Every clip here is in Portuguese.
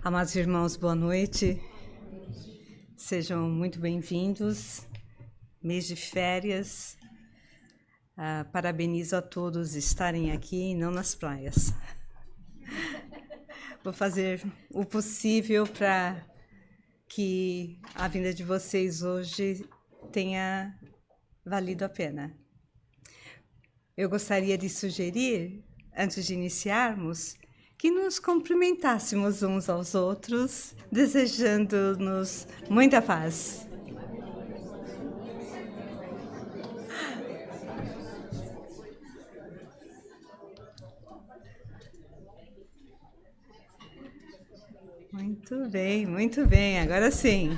Amados irmãos, boa noite. Sejam muito bem-vindos. Mês de férias. Parabenizo a todos estarem aqui e não nas praias. Vou fazer o possível para que a vinda de vocês hoje tenha valido a pena. Eu gostaria de sugerir, antes de iniciarmos, que nos cumprimentássemos uns aos outros, desejando-nos muita paz. Muito bem, agora sim.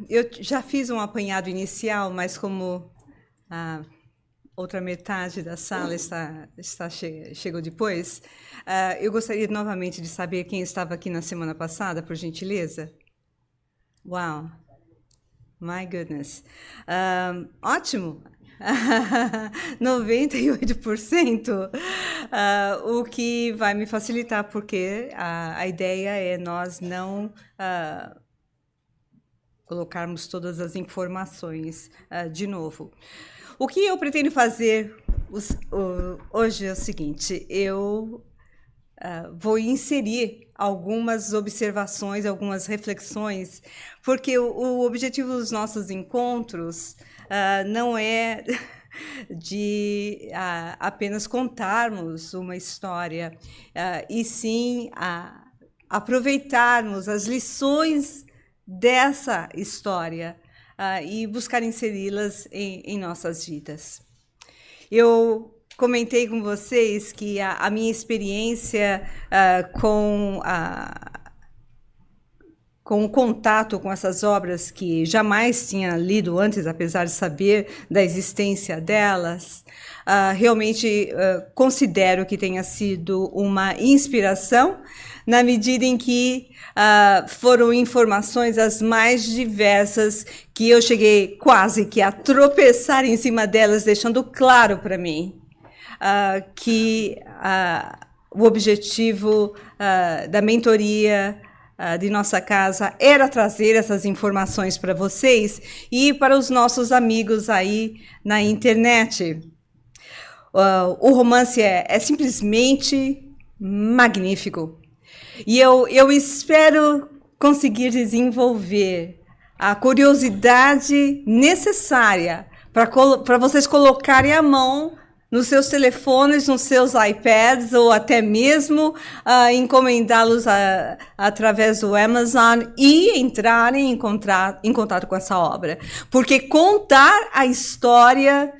Eu já fiz um apanhado inicial, mas como a outra metade da sala chegou depois, eu gostaria novamente de saber quem estava aqui na semana passada, por gentileza. Uau! My goodness! Ótimo! 98%, o que vai me facilitar, porque a ideia é nós não colocarmos todas as informações de novo. O que eu pretendo fazer hoje é o seguinte: eu vou inserir algumas observações, algumas reflexões, porque o objetivo dos nossos encontros não é de apenas contarmos uma história, e sim aproveitarmos as lições dessa história e buscar inseri-las em nossas vidas. Eu comentei com vocês que a minha experiência com o contato com essas obras, que jamais tinha lido antes, apesar de saber da existência delas, realmente considero que tenha sido uma inspiração, na medida em que foram informações as mais diversas, que eu cheguei quase que a tropeçar em cima delas, deixando claro para mim que o objetivo da mentoria de nossa casa era trazer essas informações para vocês e para os nossos amigos aí na internet. O romance é simplesmente magnífico. E eu espero conseguir desenvolver a curiosidade necessária para vocês colocarem a mão nos seus telefones, nos seus iPads, ou até mesmo encomendá-los através do Amazon e entrarem em contato com essa obra. Porque contar a história,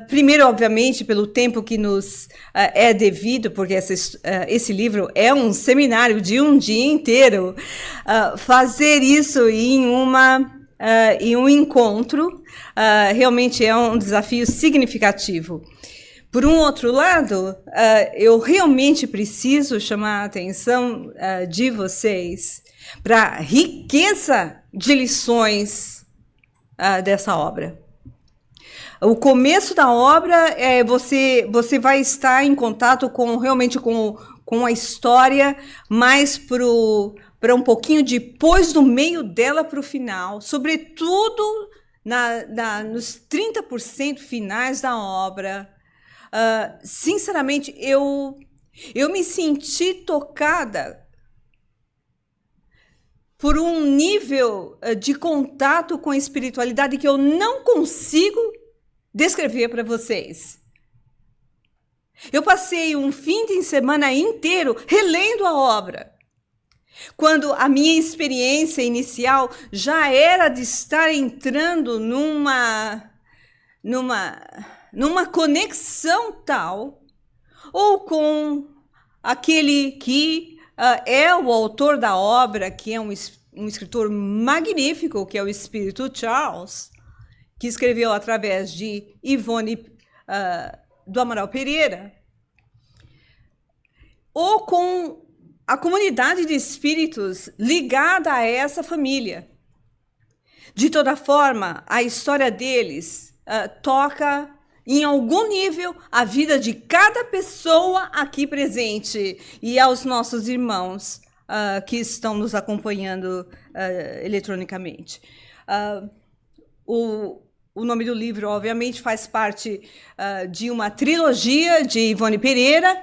primeiro, obviamente, pelo tempo que nos é devido, porque esse livro é um seminário de um dia inteiro, fazer isso em um encontro realmente é um desafio significativo. Por um outro lado, eu realmente preciso chamar a atenção de vocês para a riqueza de lições dessa obra. O começo da obra, você vai estar em contato realmente com a história, mais para um pouquinho depois do meio dela para o final, sobretudo nos 30% finais da obra. Sinceramente, eu me senti tocada por um nível de contato com a espiritualidade que eu não consigo descrever para vocês. Eu passei um fim de semana inteiro relendo a obra, quando a minha experiência inicial já era de estar entrando numa conexão tal, ou com aquele que é o autor da obra, que é um escritor magnífico, que é o Espírito Charles, que escreveu através de Ivone do Amaral Pereira, ou com a comunidade de espíritos ligada a essa família. De toda forma, a história deles toca em algum nível, a vida de cada pessoa aqui presente e aos nossos irmãos que estão nos acompanhando eletronicamente. O nome do livro, obviamente, faz parte de uma trilogia de Ivone Pereira.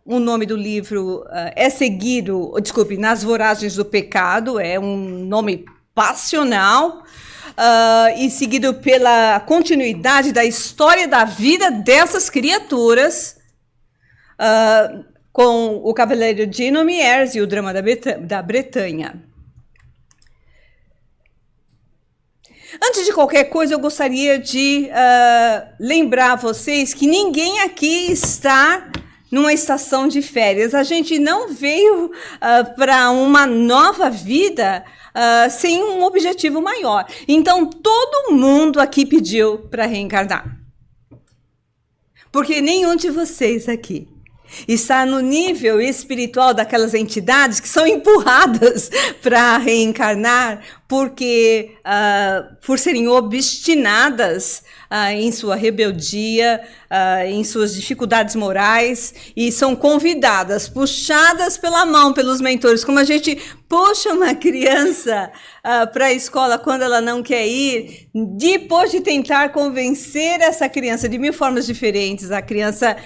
O nome do livro é seguido, desculpe, Nas Voragens do Pecado, é um nome passional, e seguido pela continuidade da história da vida dessas criaturas, com o Cavaleiro de Nomieres e o Drama da Bretanha. Antes de qualquer coisa, eu gostaria de lembrar a vocês que ninguém aqui está numa estação de férias. A gente não veio para uma nova vida sem um objetivo maior. Então, todo mundo aqui pediu para reencarnar. Porque nenhum de vocês aqui está no nível espiritual daquelas entidades que são empurradas para reencarnar porque, por serem obstinadas em sua rebeldia, em suas dificuldades morais, e são convidadas, puxadas pela mão pelos mentores, como a gente puxa uma criança para a escola quando ela não quer ir, depois de tentar convencer essa criança de 1000 formas diferentes, a criança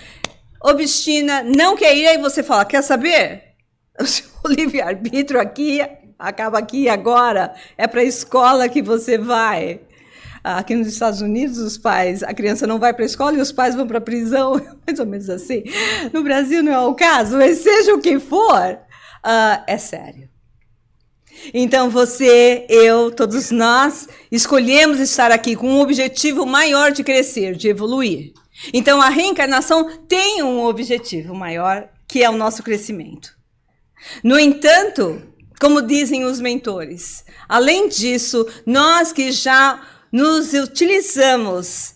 obstina, não quer ir, aí você fala, quer saber? O seu livre-arbítrio aqui, acaba aqui agora, é para a escola que você vai. Aqui nos Estados Unidos, a criança não vai para a escola e os pais vão para a prisão, mais ou menos assim. No Brasil não é o caso, mas seja o que for, é sério. Então você, eu, todos nós, escolhemos estar aqui com um objetivo maior de crescer, de evoluir. Então, a reencarnação tem um objetivo maior, que é o nosso crescimento. No entanto, como dizem os mentores, além disso, nós que já nos utilizamos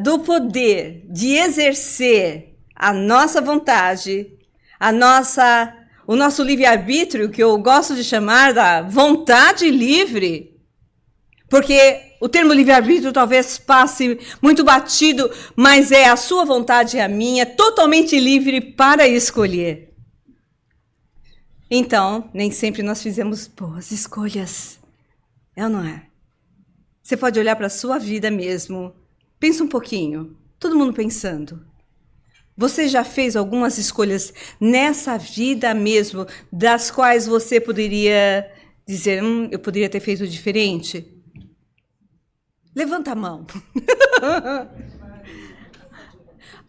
do poder de exercer a nossa vontade, o nosso livre-arbítrio, que eu gosto de chamar da vontade livre, porque o termo livre-arbítrio talvez passe muito batido, mas é a sua vontade e a minha, totalmente livre para escolher. Então, nem sempre nós fizemos boas escolhas. É ou não é? Você pode olhar para a sua vida mesmo. Pensa um pouquinho. Todo mundo pensando. Você já fez algumas escolhas nessa vida mesmo, das quais você poderia dizer, eu poderia ter feito diferente? Levanta a mão.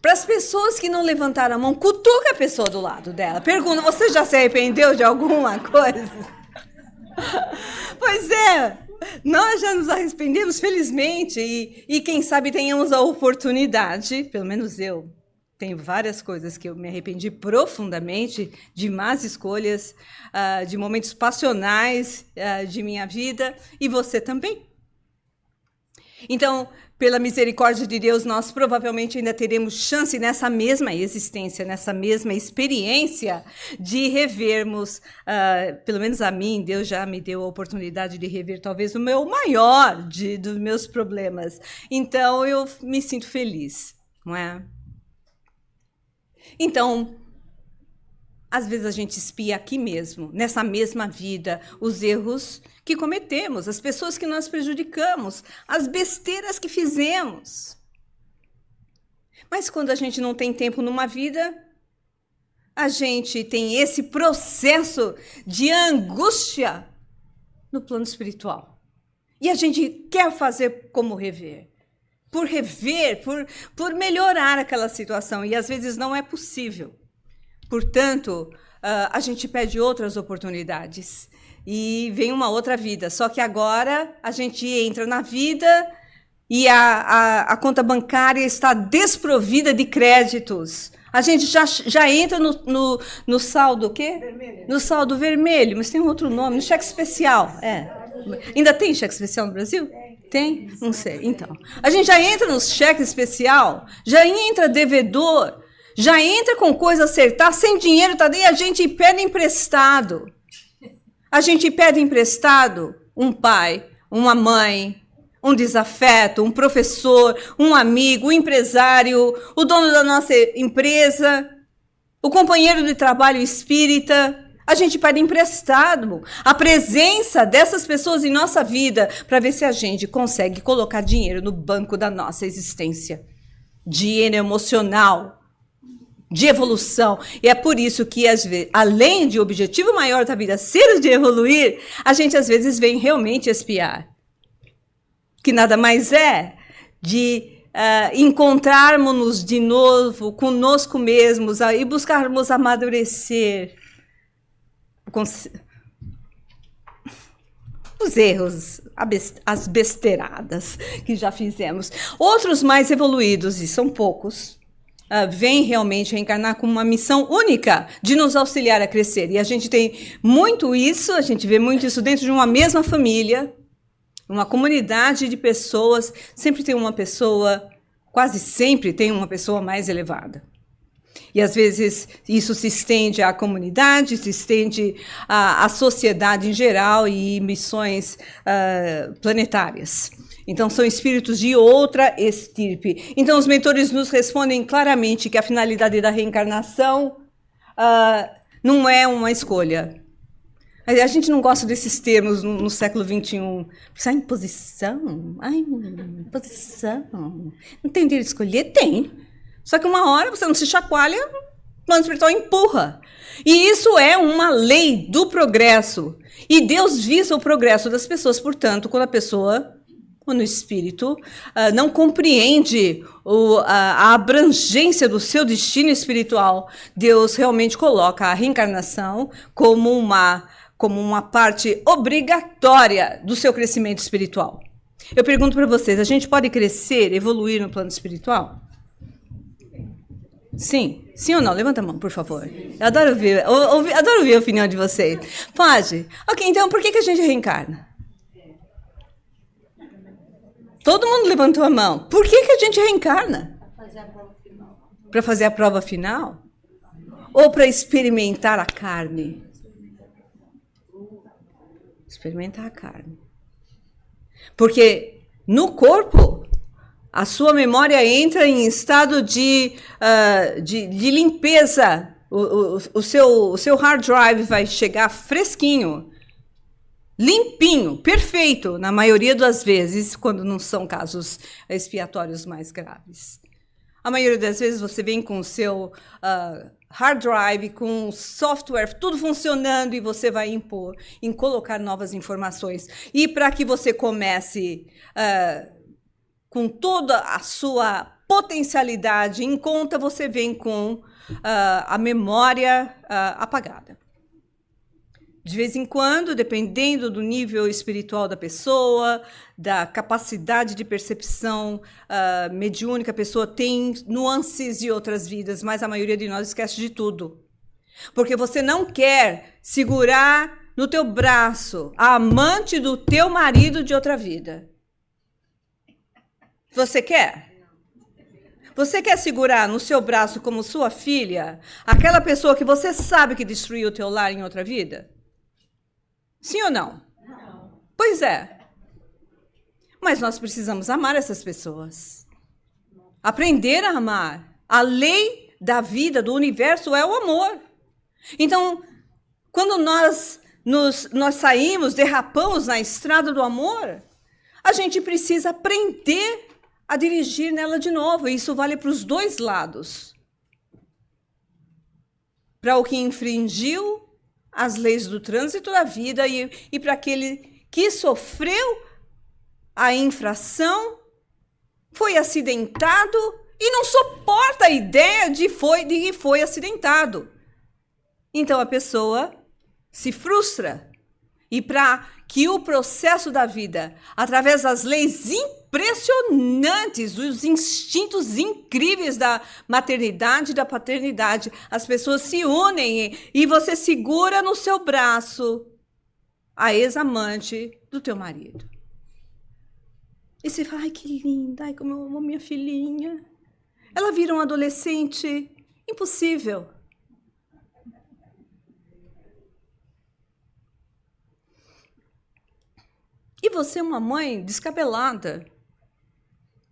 Para as pessoas que não levantaram a mão, cutuca a pessoa do lado dela. Pergunta, você já se arrependeu de alguma coisa? Pois é, nós já nos arrependemos, felizmente, e quem sabe tenhamos a oportunidade, pelo menos eu, tenho várias coisas que eu me arrependi profundamente, de más escolhas, de momentos passionais de minha vida, e você também. Então, pela misericórdia de Deus, nós provavelmente ainda teremos chance nessa mesma existência, nessa mesma experiência, de revermos, pelo menos a mim, Deus já me deu a oportunidade de rever talvez o meu maior dos meus problemas. Então, eu me sinto feliz, não é? Então, às vezes a gente espia aqui mesmo, nessa mesma vida, os erros que cometemos, as pessoas que nós prejudicamos, as besteiras que fizemos. Mas quando a gente não tem tempo numa vida, a gente tem esse processo de angústia no plano espiritual. E a gente quer fazer como rever. Por melhorar aquela situação. E às vezes não é possível. Portanto, a gente pede outras oportunidades e vem uma outra vida. Só que agora a gente entra na vida e a conta bancária está desprovida de créditos. A gente já entra no saldo, o quê? Vermelho. No saldo vermelho, mas tem um outro nome, no cheque especial. Ainda tem cheque especial no Brasil? Tem? Não sei. Então, a gente já entra no cheque especial, já entra devedor, já entra com coisa a acertar, sem dinheiro, tá daí a gente pede emprestado. A gente pede emprestado um pai, uma mãe, um desafeto, um professor, um amigo, um empresário, o dono da nossa empresa, o companheiro de trabalho espírita. A gente pede emprestado a presença dessas pessoas em nossa vida para ver se a gente consegue colocar dinheiro no banco da nossa existência. Dinheiro emocional, de evolução. E é por isso que, às vezes, além de o objetivo maior da vida ser o de evoluir, a gente às vezes vem realmente espiar. Que nada mais é de encontrarmos-nos de novo conosco mesmos e buscarmos amadurecer os erros, as besteiradas que já fizemos. Outros mais evoluídos, e são poucos, vêm realmente reencarnar com uma missão única de nos auxiliar a crescer. E a gente tem muito isso, a gente vê muito isso dentro de uma mesma família, uma comunidade de pessoas, sempre tem uma pessoa, quase sempre tem uma pessoa mais elevada. E, às vezes, isso se estende à comunidade, se estende à sociedade em geral e missões planetárias. Então, são espíritos de outra estirpe. Então, os mentores nos respondem claramente que a finalidade da reencarnação não é uma escolha. A gente não gosta desses termos no século XXI. Pensar em posição? Ai, posição. Não tem direito de escolher? Tem. Só que uma hora você não se chacoalha, o plano espiritual empurra. E isso é uma lei do progresso. E Deus visa o progresso das pessoas. Portanto, quando o espírito não compreende a abrangência do seu destino espiritual, Deus realmente coloca a reencarnação como uma parte obrigatória do seu crescimento espiritual. Eu pergunto para vocês, a gente pode crescer, evoluir no plano espiritual? Sim? Sim ou não? Levanta a mão, por favor. Eu adoro ouvir a opinião de vocês. Pode? Ok, então por que a gente reencarna? Todo mundo levantou a mão. Por que a gente reencarna? Para fazer a prova final? Ou para experimentar a carne? Experimentar a carne. Porque no corpo, a sua memória entra em estado de limpeza. O seu hard drive vai chegar fresquinho, limpinho, perfeito, na maioria das vezes, quando não são casos expiatórios mais graves. A maioria das vezes você vem com o seu hard drive, com o software, tudo funcionando, e você vai impor em colocar novas informações. E para que você comece com toda a sua potencialidade em conta, você vem com a memória apagada. De vez em quando, dependendo do nível espiritual da pessoa, da capacidade de percepção mediúnica, a pessoa tem nuances de outras vidas, mas a maioria de nós esquece de tudo. Porque você não quer segurar no teu braço a amante do teu marido de outra vida. Você quer? Você quer segurar no seu braço como sua filha aquela pessoa que você sabe que destruiu o teu lar em outra vida? Sim ou não? Não. Pois é. Mas nós precisamos amar essas pessoas. Aprender a amar. A lei da vida, do universo, é o amor. Então, quando nós saímos, derrapamos na estrada do amor, a gente precisa aprender a dirigir nela de novo. E isso vale para os dois lados. Para o que infringiu as leis do trânsito da vida e para aquele que sofreu a infração, foi acidentado e não suporta a ideia de que foi acidentado. Então a pessoa se frustra. E para que o processo da vida, através das leis impressionantes, dos instintos incríveis da maternidade e da paternidade, as pessoas se unem e você segura no seu braço a ex-amante do teu marido. E você fala, ai, que linda, ai, como eu amo minha filhinha. Ela vira um adolescente impossível. E você é uma mãe descabelada.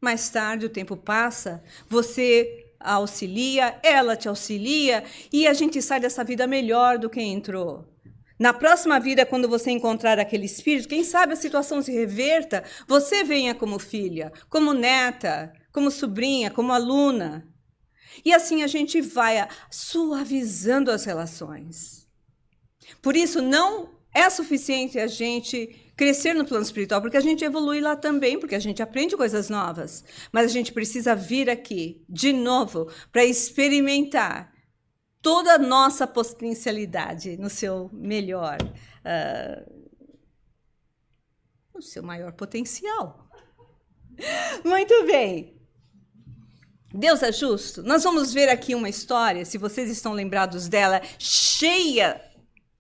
Mais tarde, o tempo passa, você a auxilia, ela te auxilia, e a gente sai dessa vida melhor do que entrou. Na próxima vida, quando você encontrar aquele espírito, quem sabe a situação se reverta, você venha como filha, como neta, como sobrinha, como aluna. E assim a gente vai suavizando as relações. Por isso, não é suficiente a gente crescer no plano espiritual, porque a gente evolui lá também, porque a gente aprende coisas novas. Mas a gente precisa vir aqui, de novo, para experimentar toda a nossa potencialidade no seu melhor, no seu maior potencial. Muito bem. Deus é justo? Nós vamos ver aqui uma história, se vocês estão lembrados dela, cheia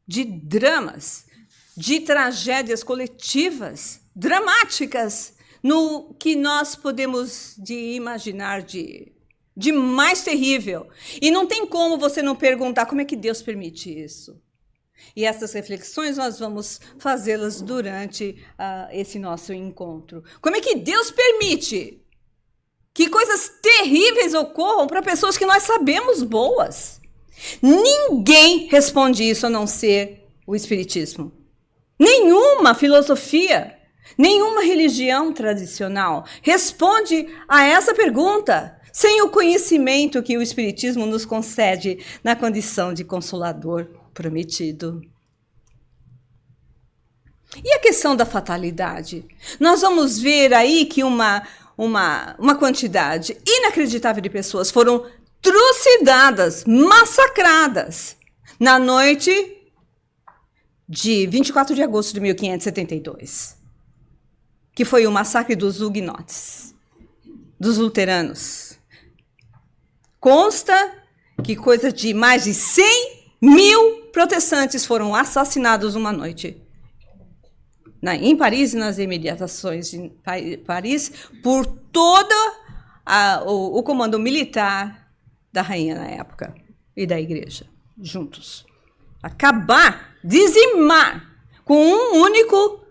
de dramas, de tragédias coletivas, dramáticas, no que nós podemos imaginar de mais terrível. E não tem como você não perguntar como é que Deus permite isso. E essas reflexões nós vamos fazê-las durante esse nosso encontro. Como é que Deus permite que coisas terríveis ocorram para pessoas que nós sabemos boas? Ninguém responde isso a não ser o Espiritismo. Nenhuma filosofia, nenhuma religião tradicional responde a essa pergunta sem o conhecimento que o Espiritismo nos concede na condição de Consolador prometido. E a questão da fatalidade? Nós vamos ver aí que uma quantidade inacreditável de pessoas foram trucidadas, massacradas, na noite de 24 de agosto de 1572, que foi o massacre dos huguenotes, dos luteranos. Consta que coisa de mais de 100.000 protestantes foram assassinados uma noite em Paris e nas imediações de Paris por todo o comando militar da rainha na época e da igreja, juntos. Acabar, dizimar com um único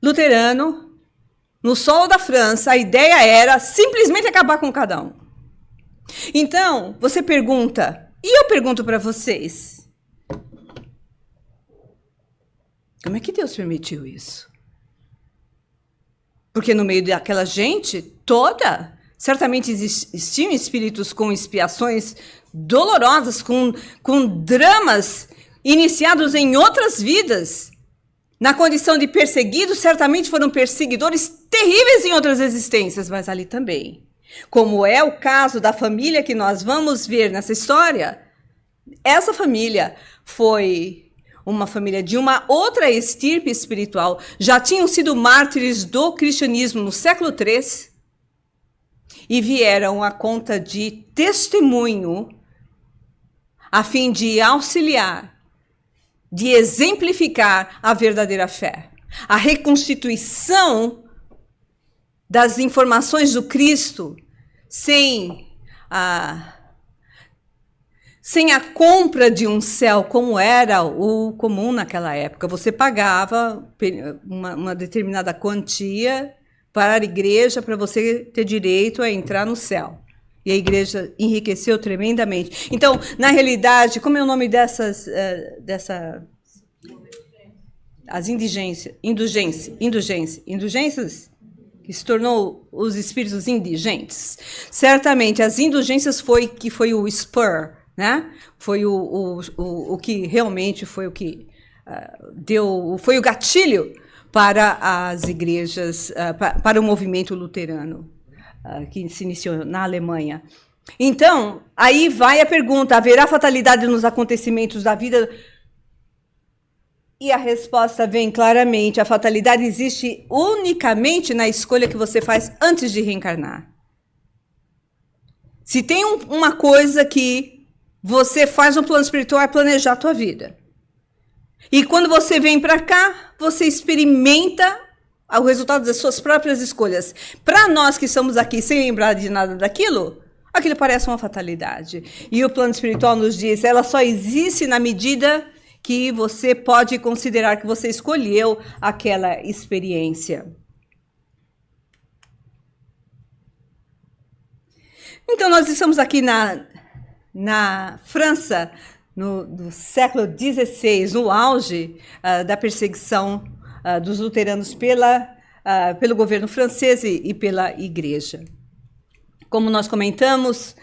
luterano no solo da França. A ideia era simplesmente acabar com cada um. Então, você pergunta, e eu pergunto para vocês, como é que Deus permitiu isso? Porque no meio daquela gente toda, certamente existiam espíritos com expiações dolorosas, com dramas iniciados em outras vidas. Na condição de perseguidos, certamente foram perseguidores terríveis em outras existências, mas ali também. Como é o caso da família que nós vamos ver nessa história, essa família foi uma família de uma outra estirpe espiritual, já tinham sido mártires do cristianismo no século III e vieram a conta de testemunho a fim de auxiliar, de exemplificar a verdadeira fé. A reconstituição das informações do Cristo sem a compra de um céu, como era o comum naquela época. Você pagava uma determinada quantia para a igreja para você ter direito a entrar no céu. E a igreja enriqueceu tremendamente. Então, na realidade, como é o nome dessas... as indulgências, que se tornou os espíritos indigentes. Certamente, as indulgências foi o spur, né? Foi o que realmente foi o que foi o gatilho para as igrejas, para o movimento luterano, que se iniciou na Alemanha. Então, aí vai a pergunta, haverá fatalidade nos acontecimentos da vida? E a resposta vem claramente, a fatalidade existe unicamente na escolha que você faz antes de reencarnar. Se tem uma coisa que você faz no plano espiritual, é planejar a tua vida. E quando você vem para cá, você experimenta o resultado das suas próprias escolhas. Para nós que estamos aqui sem lembrar de nada daquilo, aquilo parece uma fatalidade. E o plano espiritual nos diz, ela só existe na medida que você pode considerar que você escolheu aquela experiência. Então, nós estamos aqui na França, no século XVI, no auge da perseguição dos luteranos pelo governo francês e pela igreja. Como nós comentamos,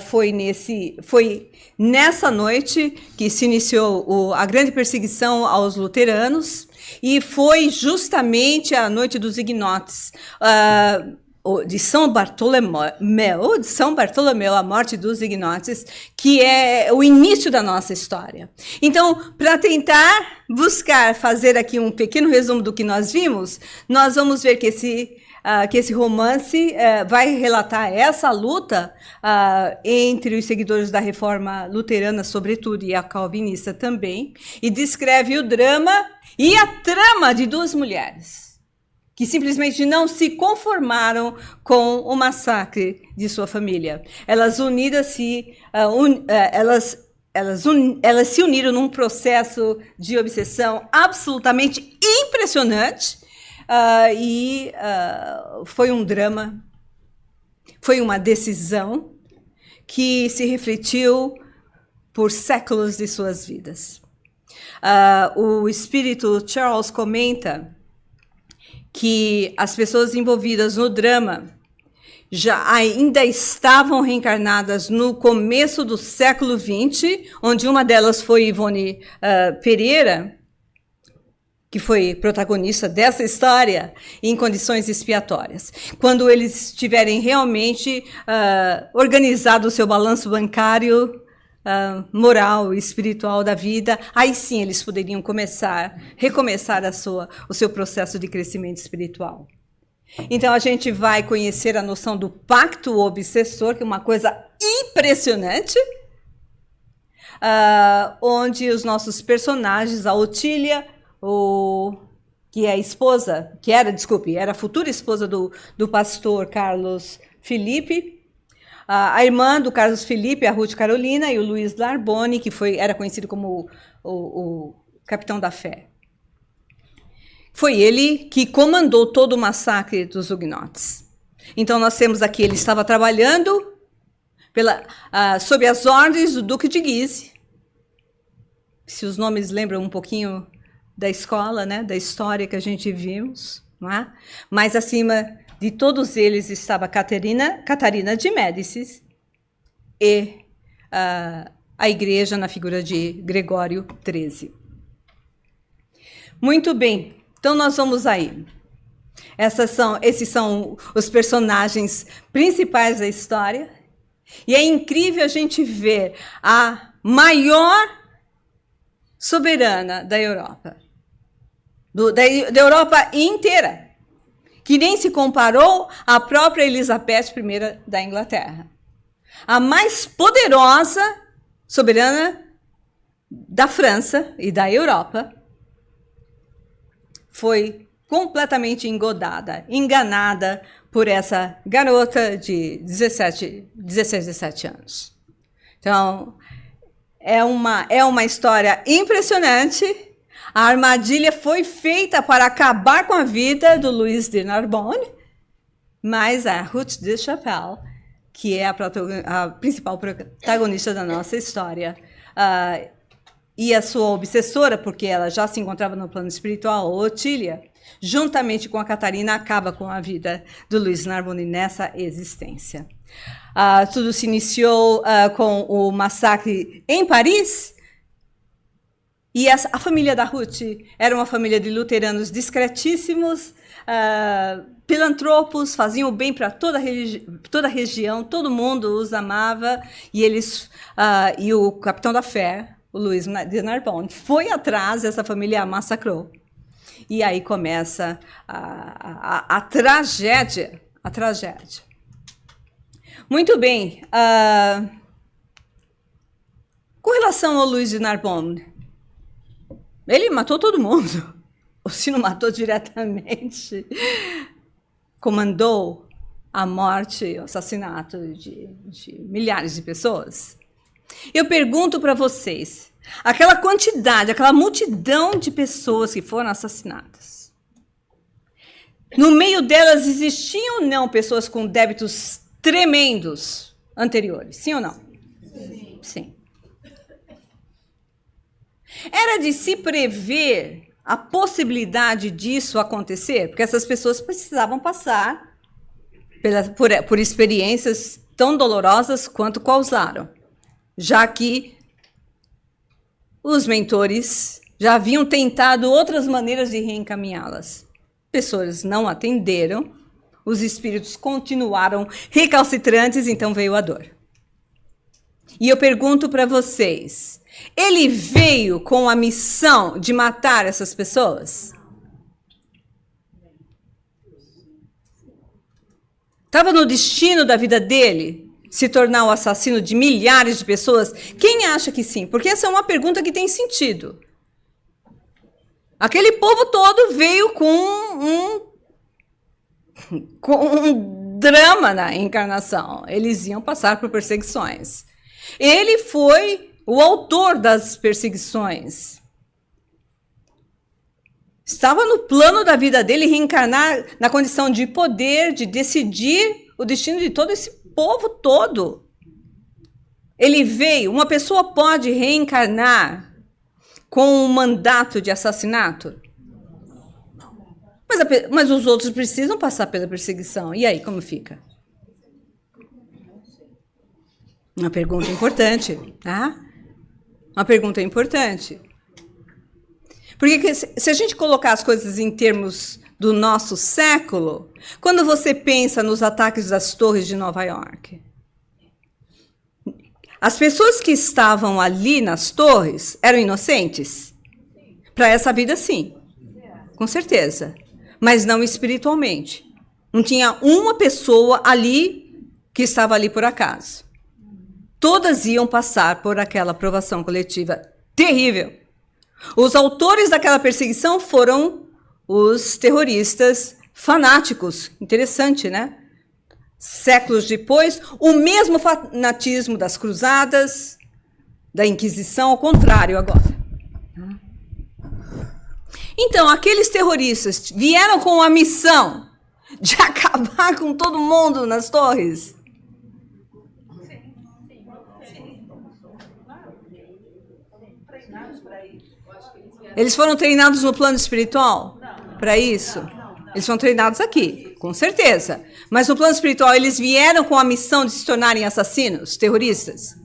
foi nessa noite que se iniciou a grande perseguição aos luteranos, e foi justamente a noite dos ignotes, de São Bartolomeu, a morte dos ignotes, que é o início da nossa história. Então, para tentar fazer aqui um pequeno resumo do que nós vimos, nós vamos ver que esse romance vai relatar essa luta entre os seguidores da reforma luterana, sobretudo, e a calvinista também, e descreve o drama e a trama de duas mulheres que simplesmente não se conformaram com o massacre de sua família. Elas se uniram num processo de obsessão absolutamente impressionante, foi um drama, foi uma decisão que se refletiu por séculos de suas vidas. O espírito Charles comenta que as pessoas envolvidas no drama ainda estavam reencarnadas no começo do século XX, onde uma delas foi Ivone Pereira, que foi protagonista dessa história, em condições expiatórias. Quando eles tiverem realmente organizado o seu balanço bancário, moral e espiritual da vida, aí sim eles poderiam recomeçar o seu processo de crescimento espiritual. Então a gente vai conhecer a noção do pacto obsessor, que é uma coisa impressionante, onde os nossos personagens, a Otília, que é a esposa, era a futura esposa do pastor Carlos Felipe, a irmã do Carlos Felipe, a Ruth Carolina, e o Luiz Narbonne, que era conhecido como o capitão da fé. Foi ele que comandou todo o massacre dos huguenotes. Então nós temos aqui, ele estava trabalhando sob as ordens do Duque de Guise. Se os nomes lembram um pouquinho da escola, né, da história que a gente vimos, não é? Mas acima de todos eles estava Catarina de Médicis e a igreja na figura de Gregório XIII. Muito bem, então nós vamos aí. Esses são os personagens principais da história, e é incrível a gente ver a maior soberana da Europa, da Europa inteira, que nem se comparou à própria Elizabeth I da Inglaterra. A mais poderosa soberana da França e da Europa foi completamente enganada por essa garota de 16, 17 anos. Então, é uma história impressionante. A armadilha foi feita para acabar com a vida do Luiz de Narbonne, mas a Ruth de Chapelle, que é a principal protagonista da nossa história, e a sua obsessora, porque ela já se encontrava no plano espiritual, Otília, juntamente com a Catarina, acaba com a vida do Luiz Narbonne nessa existência. Tudo se iniciou com o massacre em Paris, e a família da Ruth era uma família de luteranos discretíssimos, filantropos, faziam o bem para toda a região, todo mundo os amava, e o capitão da fé, o Luiz de Narbonne, foi atrás dessa família e a massacrou. E aí começa a tragédia. Muito bem. Com relação ao Luiz de Narbonne, ele matou todo mundo. Ou se não matou diretamente, comandou a morte, o assassinato de milhares de pessoas. Eu pergunto para vocês, aquela quantidade, aquela multidão de pessoas que foram assassinadas. No meio delas existiam ou não pessoas com débitos tremendos anteriores? Sim ou não? Sim. Sim. Era de se prever a possibilidade disso acontecer, porque essas pessoas precisavam passar por experiências tão dolorosas quanto causaram, já que os mentores já haviam tentado outras maneiras de reencaminhá-las. Pessoas não atenderam, os espíritos continuaram recalcitrantes, então veio a dor. E eu pergunto para vocês, ele veio com a missão de matar essas pessoas? Estava no destino da vida dele se tornar o assassino de milhares de pessoas? Quem acha que sim? Porque essa é uma pergunta que tem sentido. Aquele povo todo veio com um drama na encarnação. Eles iam passar por perseguições. Ele foi o autor das perseguições. Estava no plano da vida dele reencarnar na condição de poder, de decidir o destino de todo esse povo todo. Ele veio, uma pessoa pode reencarnar com um mandato de assassinato? Mas os outros precisam passar pela perseguição. E aí, como fica? Uma pergunta importante, tá? Uma pergunta importante. Porque se a gente colocar as coisas em termos do nosso século, quando você pensa nos ataques das torres de Nova York, as pessoas que estavam ali nas torres eram inocentes? Para essa vida, sim. Com certeza. Mas não espiritualmente. Não tinha uma pessoa ali que estava ali por acaso. Todas iam passar por aquela provação coletiva terrível. Os autores daquela perseguição foram os terroristas fanáticos. Interessante, né? Séculos depois, o mesmo fanatismo das cruzadas, da Inquisição, ao contrário agora. Então, aqueles terroristas vieram com a missão de acabar com todo mundo nas torres. Eles foram treinados no plano espiritual para isso? Eles foram treinados aqui, com certeza. Mas no plano espiritual, eles vieram com a missão de se tornarem assassinos, terroristas?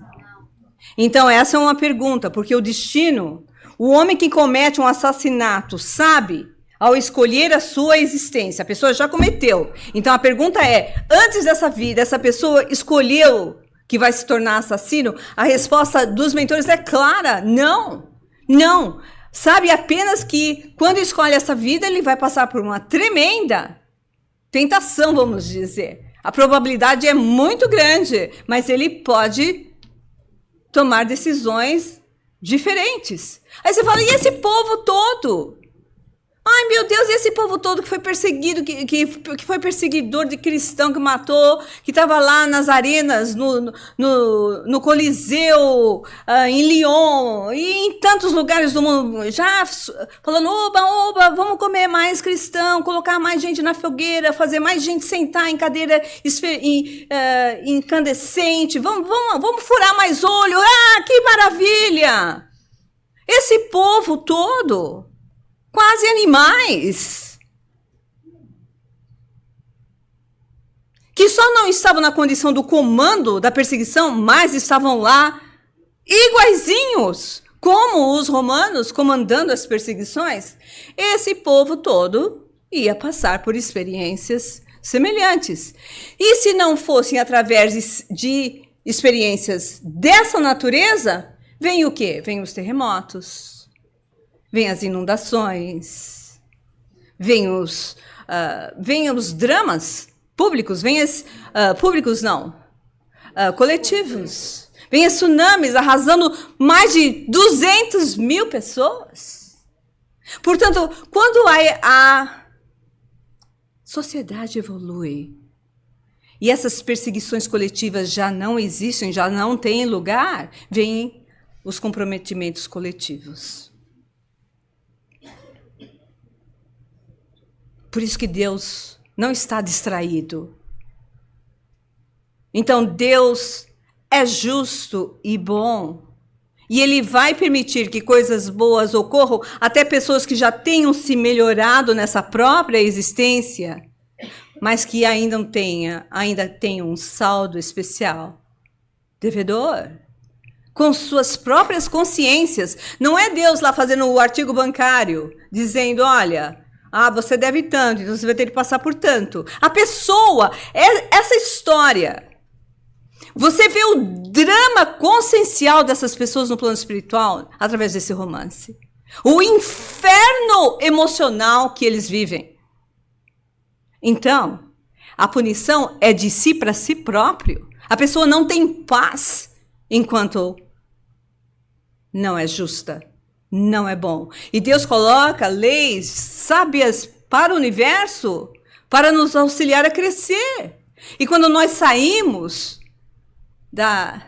Então, essa é uma pergunta, porque o destino, o homem que comete um assassinato sabe, ao escolher a sua existência, a pessoa já cometeu. Então, a pergunta é, antes dessa vida, essa pessoa escolheu que vai se tornar assassino? A resposta dos mentores é clara, não, não. Sabe apenas que, quando escolhe essa vida, ele vai passar por uma tremenda tentação, vamos dizer. A probabilidade é muito grande, mas ele pode tomar decisões diferentes. Aí você fala, e esse povo todo? Ai, meu Deus, e esse povo todo que foi perseguido, que foi perseguidor de cristão, que matou, que estava lá nas arenas, no Coliseu, em Lyon, e em tantos lugares do mundo, já falando, oba, vamos comer mais cristão, colocar mais gente na fogueira, fazer mais gente sentar em cadeira incandescente, vamos furar mais olho, que maravilha! Esse povo todo... quase animais, que só não estavam na condição do comando da perseguição, mas estavam lá iguaizinhos, como os romanos comandando as perseguições. Esse povo todo ia passar por experiências semelhantes. E se não fossem através de experiências dessa natureza, vem o quê? Vem os terremotos. Vem as inundações, vem os dramas públicos, coletivos. Vem os tsunamis arrasando mais de 200 mil pessoas. Portanto, quando a sociedade evolui e essas perseguições coletivas já não existem, já não têm lugar, vem os comprometimentos coletivos. Por isso que Deus não está distraído. Então Deus é justo e bom. E Ele vai permitir que coisas boas ocorram, até pessoas que já tenham se melhorado nessa própria existência, mas que ainda tenham um saldo especial, devedor, com suas próprias consciências. Não é Deus lá fazendo o artigo bancário, dizendo, olha, você deve tanto, então você vai ter que passar por tanto. A pessoa, essa história, você vê o drama consciencial dessas pessoas no plano espiritual através desse romance. O inferno emocional que eles vivem. Então, a punição é de si para si próprio. A pessoa não tem paz enquanto não é justa, não é bom. E Deus coloca leis sábias para o universo para nos auxiliar a crescer. E quando nós saímos da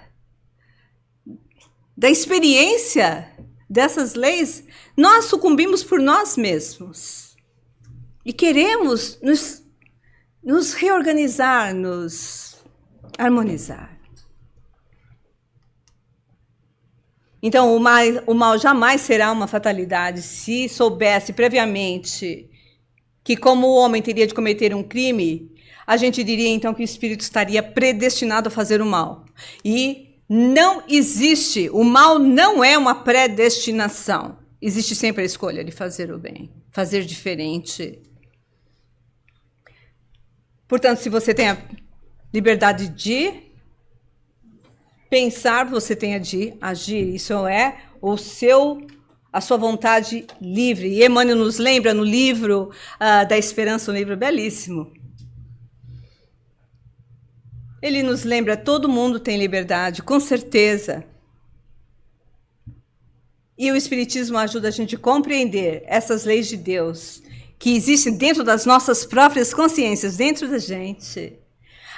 experiência dessas leis, nós sucumbimos por nós mesmos. E queremos nos reorganizar, nos harmonizar. Então, o mal jamais será uma fatalidade se soubesse previamente que, como o homem teria de cometer um crime, a gente diria então que o espírito estaria predestinado a fazer o mal. E não existe, o mal não é uma predestinação. Existe sempre a escolha de fazer o bem, fazer diferente. Portanto, se você tem a liberdade de pensar, você tem a de agir. Isso é a sua vontade livre. E Emmanuel nos lembra no livro da Esperança, um livro belíssimo. Ele nos lembra, todo mundo tem liberdade, com certeza. E o Espiritismo ajuda a gente a compreender essas leis de Deus, que existem dentro das nossas próprias consciências, dentro da gente,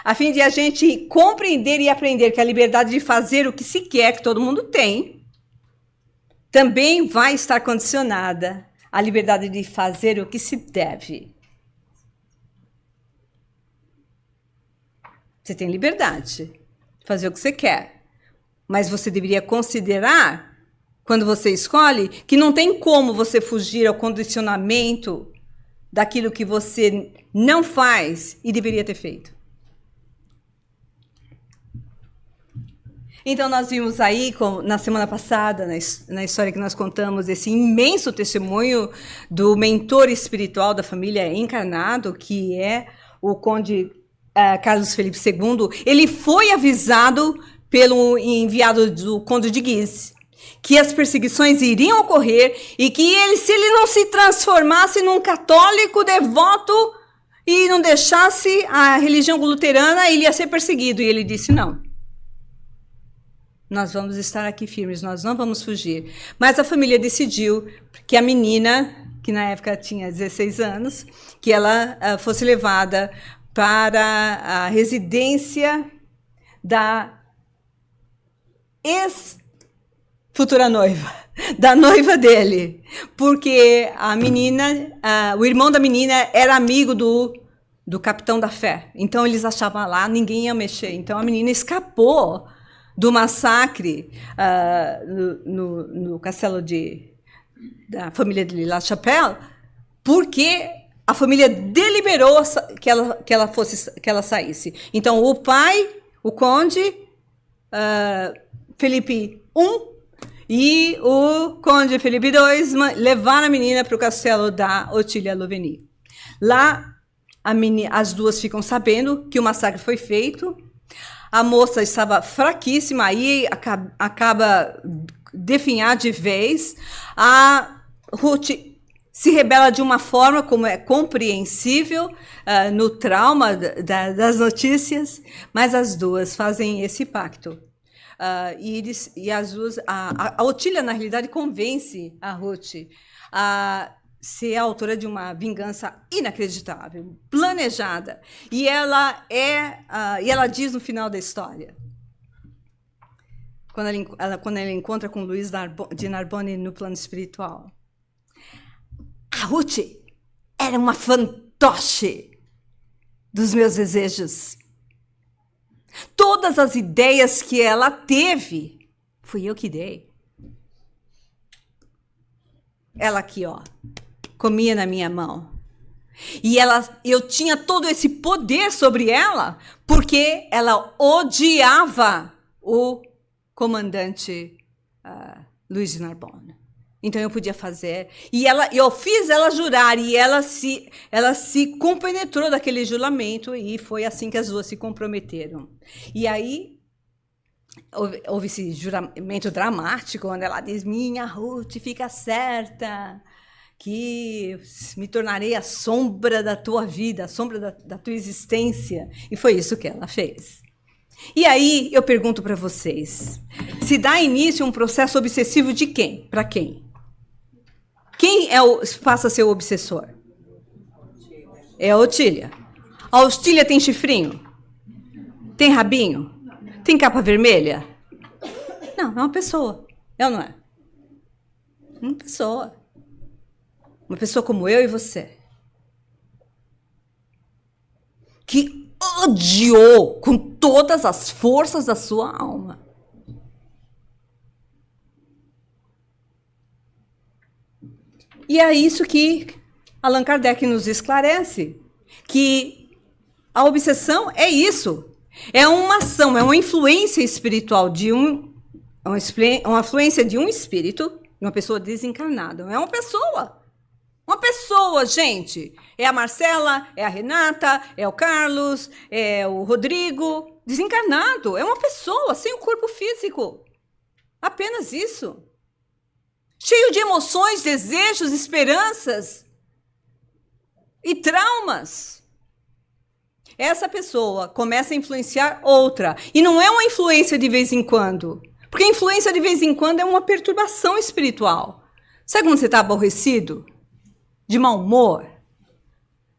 a fim de a gente compreender e aprender que a liberdade de fazer o que se quer, que todo mundo tem, também vai estar condicionada à liberdade de fazer o que se deve. Você tem liberdade de fazer o que você quer, mas você deveria considerar, quando você escolhe, que não tem como você fugir ao condicionamento daquilo que você não faz e deveria ter feito. Então, nós vimos aí, na semana passada, na história que nós contamos, esse imenso testemunho do mentor espiritual da família encarnado, que é o Conde Carlos Felipe II. Ele foi avisado pelo enviado do Conde de Guise que as perseguições iriam ocorrer e que se ele não se transformasse num católico devoto e não deixasse a religião luterana, ele ia ser perseguido. E ele disse, não. Nós vamos estar aqui firmes, nós não vamos fugir. Mas a família decidiu que a menina, que na época tinha 16 anos, que ela fosse levada para a residência da ex-futura noiva, da noiva dele. Porque a menina, o irmão da menina era amigo do capitão da fé. Então eles achavam lá, ninguém ia mexer. Então a menina escapou do massacre no castelo da família de La Chapelle, porque a família deliberou que ela saísse. Então, o pai, o conde Felipe I e o conde Felipe II levaram a menina para o castelo da Otília Louvenie. Lá, as duas ficam sabendo que o massacre foi feito. A moça estava fraquíssima, aí acaba definhar de vez. A Ruth se rebela de uma forma como é compreensível no trauma das notícias, mas as duas fazem esse pacto. E as duas, a Otília, na realidade, convence a Ruth a ser a autora de uma vingança inacreditável, planejada. E ela diz no final da história: quando ela encontra com Luiz de Narbonne no plano espiritual. A Ruth era uma fantoche dos meus desejos. Todas as ideias que ela teve, fui eu que dei. Ela aqui, ó, comia na minha mão. E eu tinha todo esse poder sobre ela, porque ela odiava o comandante Luiz de Narbonne. Então eu podia fazer. E eu fiz ela jurar, e ela se compenetrou daquele juramento, e foi assim que as duas se comprometeram. E aí houve esse juramento dramático, onde ela diz: minha Ruth, fica certa que me tornarei a sombra da tua vida, a sombra da tua existência. E foi isso que ela fez. E aí eu pergunto para vocês, se dá início um processo obsessivo de quem? Para quem? Quem passa a ser o obsessor? É a Otília. A Otília tem chifrinho? Tem rabinho? Tem capa vermelha? Não, é uma pessoa. É ou não é? Uma pessoa. Uma pessoa como eu e você. Que odiou com todas as forças da sua alma. E é isso que Allan Kardec nos esclarece, que a obsessão é isso. É uma ação, é uma influência espiritual uma influência de um espírito, uma pessoa desencarnada. Não é uma pessoa. Uma pessoa, gente. É a Marcela, é a Renata, é o Carlos, é o Rodrigo. Desencarnado. É uma pessoa sem o corpo físico. Apenas isso. Cheio de emoções, desejos, esperanças e traumas. Essa pessoa começa a influenciar outra. E não é uma influência de vez em quando. Porque influência de vez em quando é uma perturbação espiritual. Sabe quando você está aborrecido? De mau humor?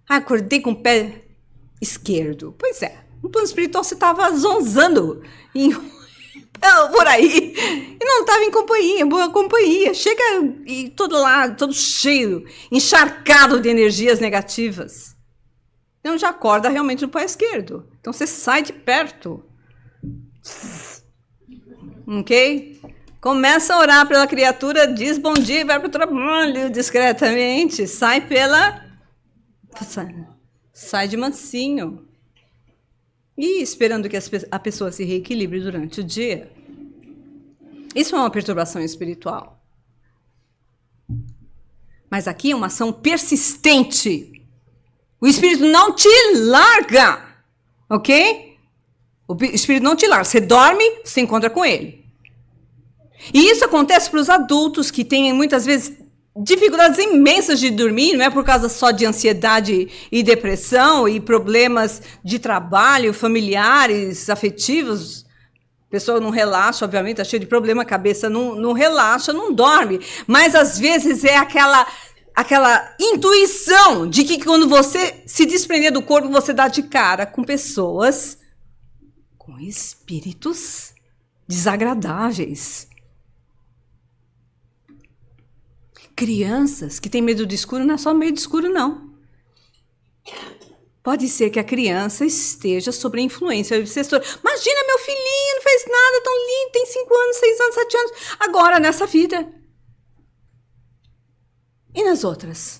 Acordei com o pé esquerdo. Pois é, no plano espiritual você estava zonzando por aí. E não estava em companhia, boa companhia. Chega e todo lado, todo cheio, encharcado de energias negativas. Então já acorda realmente no pé esquerdo. Então você sai de perto. Ok? Começa a orar pela criatura, diz bom dia e vai para o trabalho discretamente. Sai de mansinho. E esperando que a pessoa se reequilibre durante o dia. Isso é uma perturbação espiritual. Mas aqui é uma ação persistente. O espírito não te larga. Ok? O espírito não te larga. Você dorme, você encontra com ele. E isso acontece para os adultos que têm, muitas vezes, dificuldades imensas de dormir, não é por causa só de ansiedade e depressão e problemas de trabalho, familiares, afetivos. A pessoa não relaxa, obviamente, está cheia de problema, a cabeça não relaxa, não dorme. Mas, às vezes, é aquela intuição de que quando você se desprender do corpo, você dá de cara com pessoas com espíritos desagradáveis. Crianças que têm medo do escuro, não é só medo do escuro, não. Pode ser que a criança esteja sob a influência do obsessor. Imagina, meu filhinho, não fez nada, tão lindo, tem 5 anos, 6 anos, 7 anos. Agora, nessa vida. E nas outras?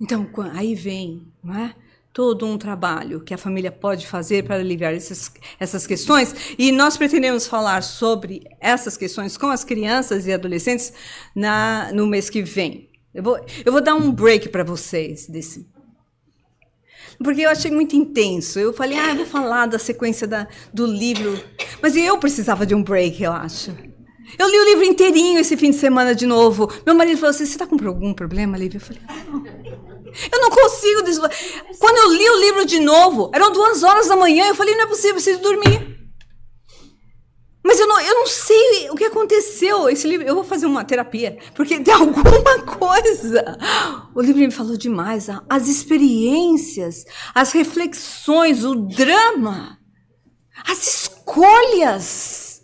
Então, aí vem, não é? Todo um trabalho que a família pode fazer para aliviar essas questões. E nós pretendemos falar sobre essas questões com as crianças e adolescentes no mês que vem. Eu vou dar um break para vocês porque eu achei muito intenso. Eu falei, eu vou falar da sequência do livro. Mas eu precisava de um break, eu acho. Eu li o livro inteirinho esse fim de semana de novo. Meu marido falou assim, você está com algum problema, Lívia? Eu falei, não. Eu não consigo desligar. Quando eu li o livro de novo, eram 2 horas da manhã, eu falei, não é possível, preciso dormir. Mas eu não sei o que aconteceu. Esse livro, eu vou fazer uma terapia, porque tem alguma coisa. O livro me falou demais. As experiências, as reflexões, o drama, as escolhas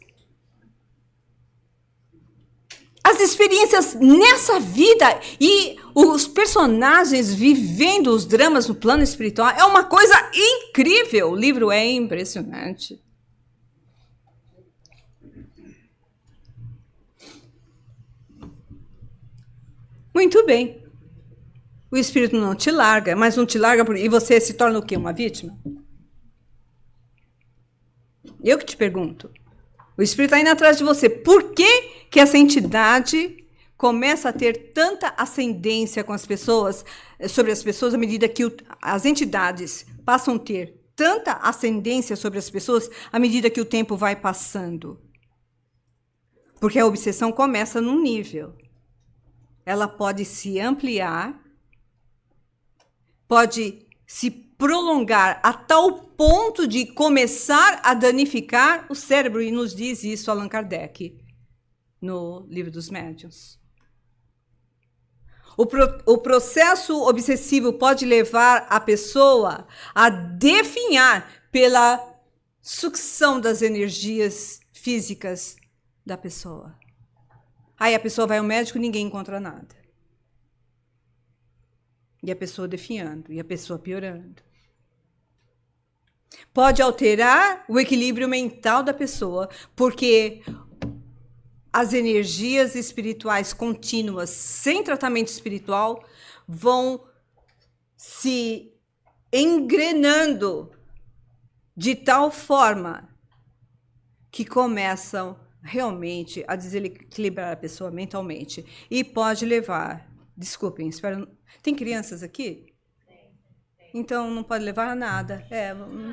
as experiências nessa vida e os personagens vivendo os dramas no plano espiritual é uma coisa incrível. O livro é impressionante. Muito bem. O espírito não te larga, mas não te larga e você se torna o quê? Uma vítima? Eu que te pergunto. O espírito está indo atrás de você. Por que essa entidade começa a ter tanta ascendência com as pessoas, sobre as pessoas, à medida que as entidades passam a ter tanta ascendência sobre as pessoas à medida que o tempo vai passando? Porque a obsessão começa num nível. Ela pode se ampliar, pode se prolongar a tal ponto de começar a danificar o cérebro, e nos diz isso Allan Kardec no Livro dos Médiuns. O processo obsessivo pode levar a pessoa a definhar pela sucção das energias físicas da pessoa. Aí a pessoa vai ao médico e ninguém encontra nada. E a pessoa definhando, e a pessoa piorando. Pode alterar o equilíbrio mental da pessoa, porque as energias espirituais contínuas, sem tratamento espiritual, vão se engrenando de tal forma que começam realmente a desequilibrar a pessoa mentalmente. E pode levar, desculpem, espero... Tem crianças aqui? Então não pode levar nada.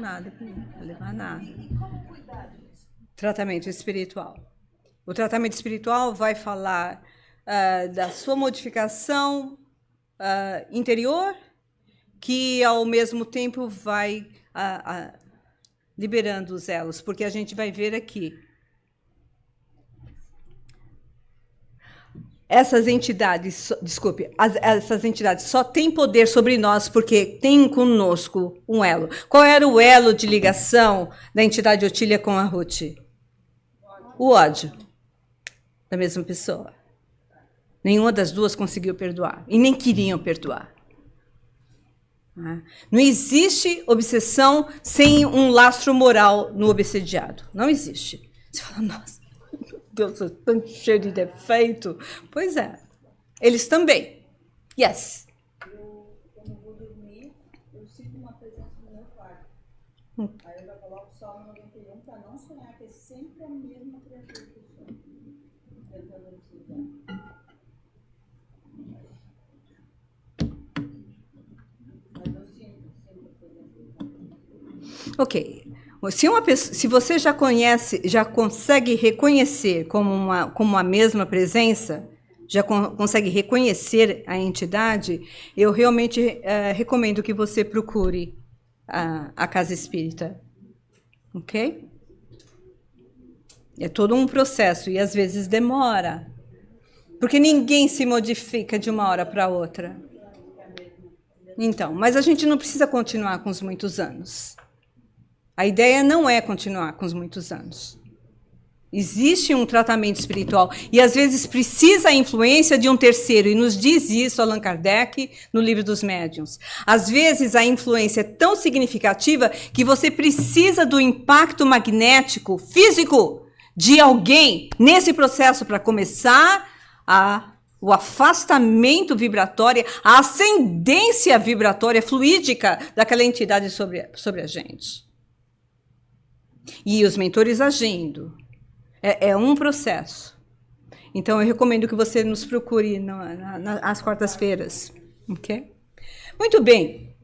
Nada, não pode levar nada. E como cuidar disso? Tratamento espiritual. O tratamento espiritual vai falar da sua modificação interior, que ao mesmo tempo vai liberando os elos, porque a gente vai ver aqui. Essas entidades, essas entidades só têm poder sobre nós porque tem conosco um elo. Qual era o elo de ligação da entidade Otília com a Ruth? O ódio da mesma pessoa. Nenhuma das duas conseguiu perdoar e nem queriam perdoar. Não existe obsessão sem um lastro moral no obsediado. Não existe. Você fala, nossa, Deus, eu estou tão cheio de defeito. Pois é. Eles também. Yes. Quando vou dormir, eu sinto uma presença no meu quarto. Aí eu já coloco o Salmo 91 para não sonhar, que é sempre a mesma criatura que eu sonho. Tentando observar. Mas eu sinto a presença. Ok. Se você já conhece, já consegue reconhecer como a mesma presença, já consegue reconhecer a entidade, eu realmente recomendo que você procure a casa espírita. Ok? É todo um processo e às vezes demora. Porque ninguém se modifica de uma hora para outra. Então, mas a gente não precisa continuar com os muitos anos. A ideia não é continuar com os muitos anos. Existe um tratamento espiritual e, às vezes, precisa a influência de um terceiro, e nos diz isso Allan Kardec no Livro dos Médiuns. Às vezes, a influência é tão significativa que você precisa do impacto magnético, físico, de alguém nesse processo para começar o afastamento vibratório, a ascendência vibratória fluídica daquela entidade sobre a gente. E os mentores agindo. É um processo. Então, eu recomendo que você nos procure às quartas-feiras. Ok? Muito bem.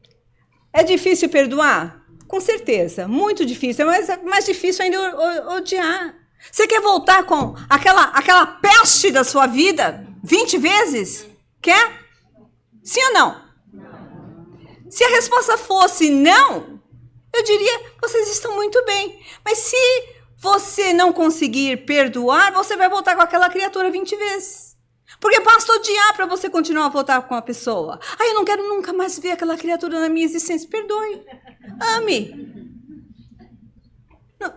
É difícil perdoar? Com certeza. Muito difícil. Mas é mais difícil ainda odiar. Você quer voltar com aquela peste da sua vida 20 vezes? Quer? Sim ou não? Se a resposta fosse não, eu diria, vocês estão muito bem. Mas se você não conseguir perdoar, você vai voltar com aquela criatura 20 vezes. Porque basta odiar para você continuar a voltar com a pessoa. Eu não quero nunca mais ver aquela criatura na minha existência. Perdoe. Ame. Não,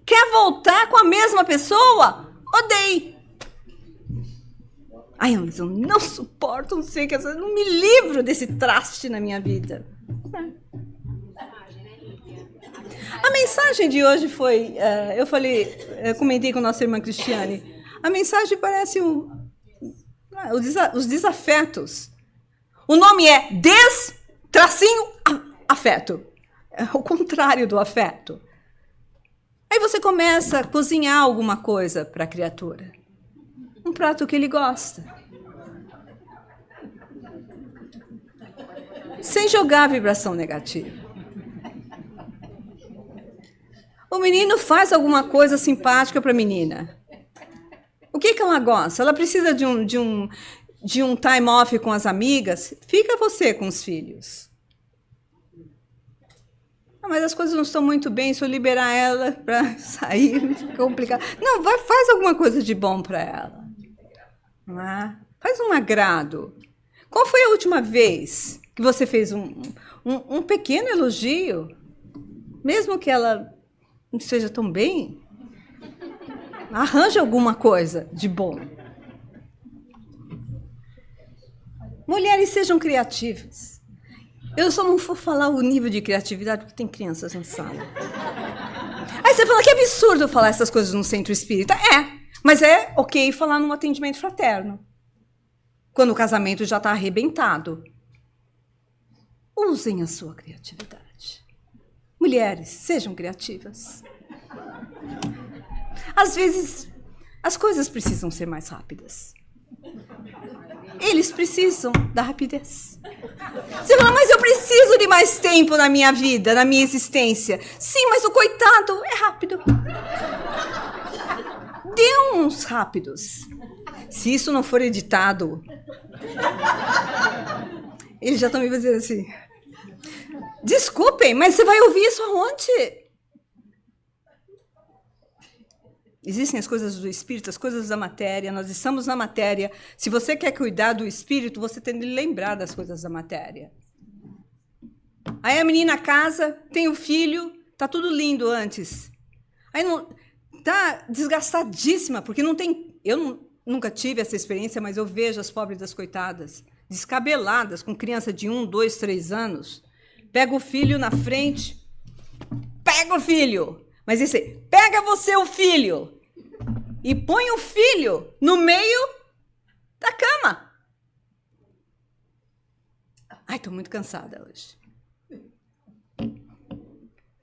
quer voltar com a mesma pessoa? Odeie. Ai, mas eu não suporto, não sei o que, eu não me livro desse traste na minha vida. A mensagem de hoje foi, eu comentei com a nossa irmã Cristiane, a mensagem parece os desafetos. O nome é afeto. É o contrário do afeto. Aí você começa a cozinhar alguma coisa para a criatura. Um prato que ele gosta. Sem jogar vibração negativa. O menino faz alguma coisa simpática para a menina. O que ela gosta? Ela precisa de um time off com as amigas? Fica você com os filhos. Mas as coisas não estão muito bem, se eu liberar ela para sair, fica complicado. Não, faz alguma coisa de bom para ela. Faz um agrado. Qual foi a última vez que você fez um pequeno elogio? Mesmo que ela não esteja tão bem, arranja alguma coisa de bom. Mulheres, sejam criativas. Eu só não vou falar o nível de criatividade porque tem crianças na sala. Aí você fala que é absurdo falar essas coisas no centro espírita. Mas é ok falar num atendimento fraterno. Quando o casamento já está arrebentado. Usem a sua criatividade. Mulheres, sejam criativas. Às vezes, as coisas precisam ser mais rápidas. Eles precisam da rapidez. Você fala, mas eu preciso de mais tempo na minha vida, na minha existência. Sim, mas o coitado é rápido. Dê uns rápidos. Se isso não for editado, eles já estão me fazendo assim. Desculpem, mas você vai ouvir isso aonde? Existem as coisas do espírito, as coisas da matéria, nós estamos na matéria. Se você quer cuidar do espírito, você tem de lembrar das coisas da matéria. Aí a menina casa, tem o filho, tá tudo lindo antes. Aí não, tá desgastadíssima, porque não tem... Nunca tive essa experiência, mas eu vejo as pobres das coitadas, descabeladas, com criança de 1, 2, 3 anos. Pega o filho na frente, pega o filho, mas esse, pega você o filho e põe o filho no meio da cama. Ai, estou muito cansada hoje.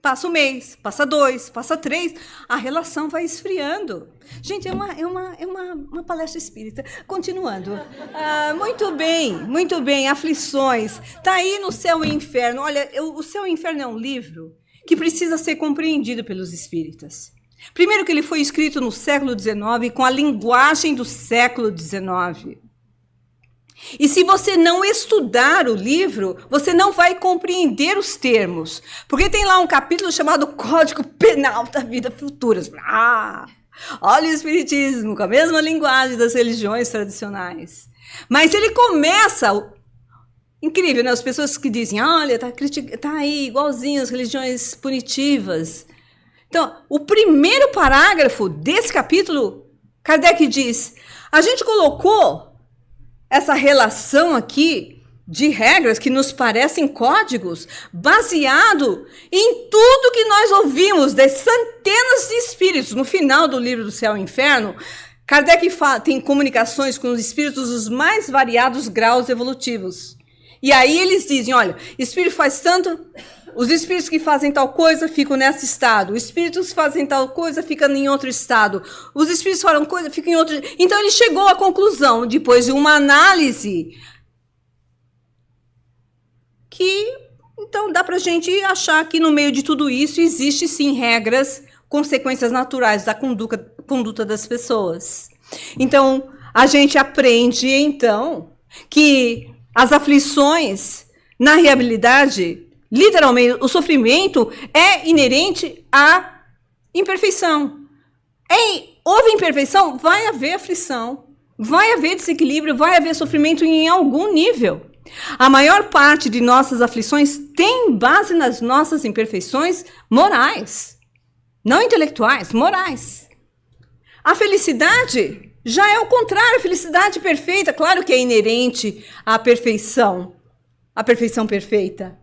Passa um mês, passa 2, passa 3, a relação vai esfriando. Gente, é uma palestra espírita. Continuando. Muito bem, aflições. Está aí no Céu e Inferno. Olha, o Céu e Inferno é um livro que precisa ser compreendido pelos espíritas. Primeiro que ele foi escrito no século XIX, com a linguagem do século XIX. E se você não estudar o livro, você não vai compreender os termos. Porque tem lá um capítulo chamado Código Penal da Vida Futura. Olha o espiritismo, com a mesma linguagem das religiões tradicionais. Mas ele começa... Incrível, né? As pessoas que dizem, olha, tá aí, igualzinho as religiões punitivas. Então, o primeiro parágrafo desse capítulo, Kardec diz, a gente colocou essa relação aqui de regras que nos parecem códigos, baseado em tudo que nós ouvimos das centenas de espíritos. No final do livro do Céu e Inferno, Kardec tem comunicações com os espíritos dos mais variados graus evolutivos. E aí eles dizem, olha, espírito faz tanto, os espíritos que fazem tal coisa ficam nesse estado, os espíritos que fazem tal coisa ficam em outro estado, os espíritos que fazem coisa ficam em outro... Então ele chegou à conclusão, depois de uma análise, que então dá para a gente achar que no meio de tudo isso existe sim regras, consequências naturais da conduta das pessoas. Então a gente aprende então que as aflições na reabilidade, literalmente, o sofrimento é inerente à imperfeição. Houve imperfeição, vai haver aflição, vai haver desequilíbrio, vai haver sofrimento em algum nível. A maior parte de nossas aflições tem base nas nossas imperfeições morais, não intelectuais, morais. A felicidade Já é o contrário, a felicidade perfeita, claro que é inerente à perfeição perfeita,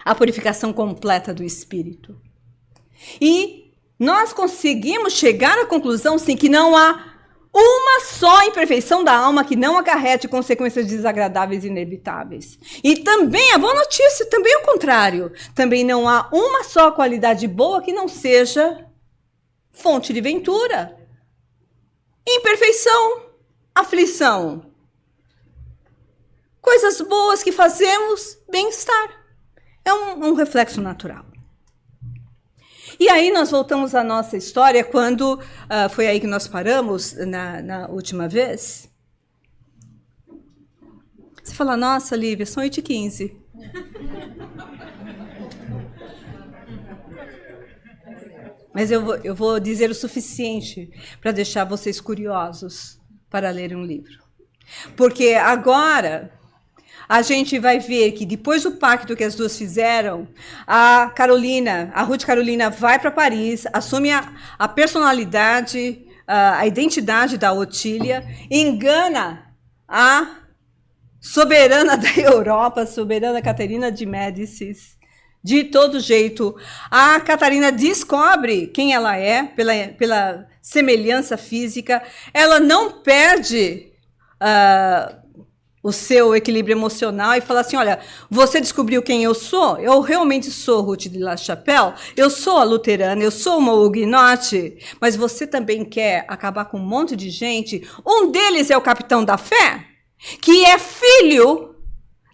a purificação completa do espírito. E nós conseguimos chegar à conclusão, sim, que não há uma só imperfeição da alma que não acarrete consequências desagradáveis e inevitáveis. E também, a boa notícia, também é o contrário. Também não há uma só qualidade boa que não seja fonte de ventura. Imperfeição, aflição. Coisas boas que fazemos, bem-estar. É um reflexo natural. E aí nós voltamos à nossa história, quando foi aí que nós paramos na última vez. Você fala, nossa, Lívia, são 8h15. Mas eu vou dizer o suficiente para deixar vocês curiosos para ler um livro. Porque agora a gente vai ver que depois do pacto que as duas fizeram, a Ruth Carolina vai para Paris, assume a personalidade, a identidade da Otília, engana a soberana da Europa, a soberana Catarina de Médicis. De todo jeito, a Catarina descobre quem ela é pela semelhança física. Ela não perde o seu equilíbrio emocional e fala assim, olha, você descobriu quem eu sou? Eu realmente sou Ruth de La Chapelle, eu sou a luterana, eu sou uma huguenote, mas você também quer acabar com um monte de gente? Um deles é o capitão da fé, que é filho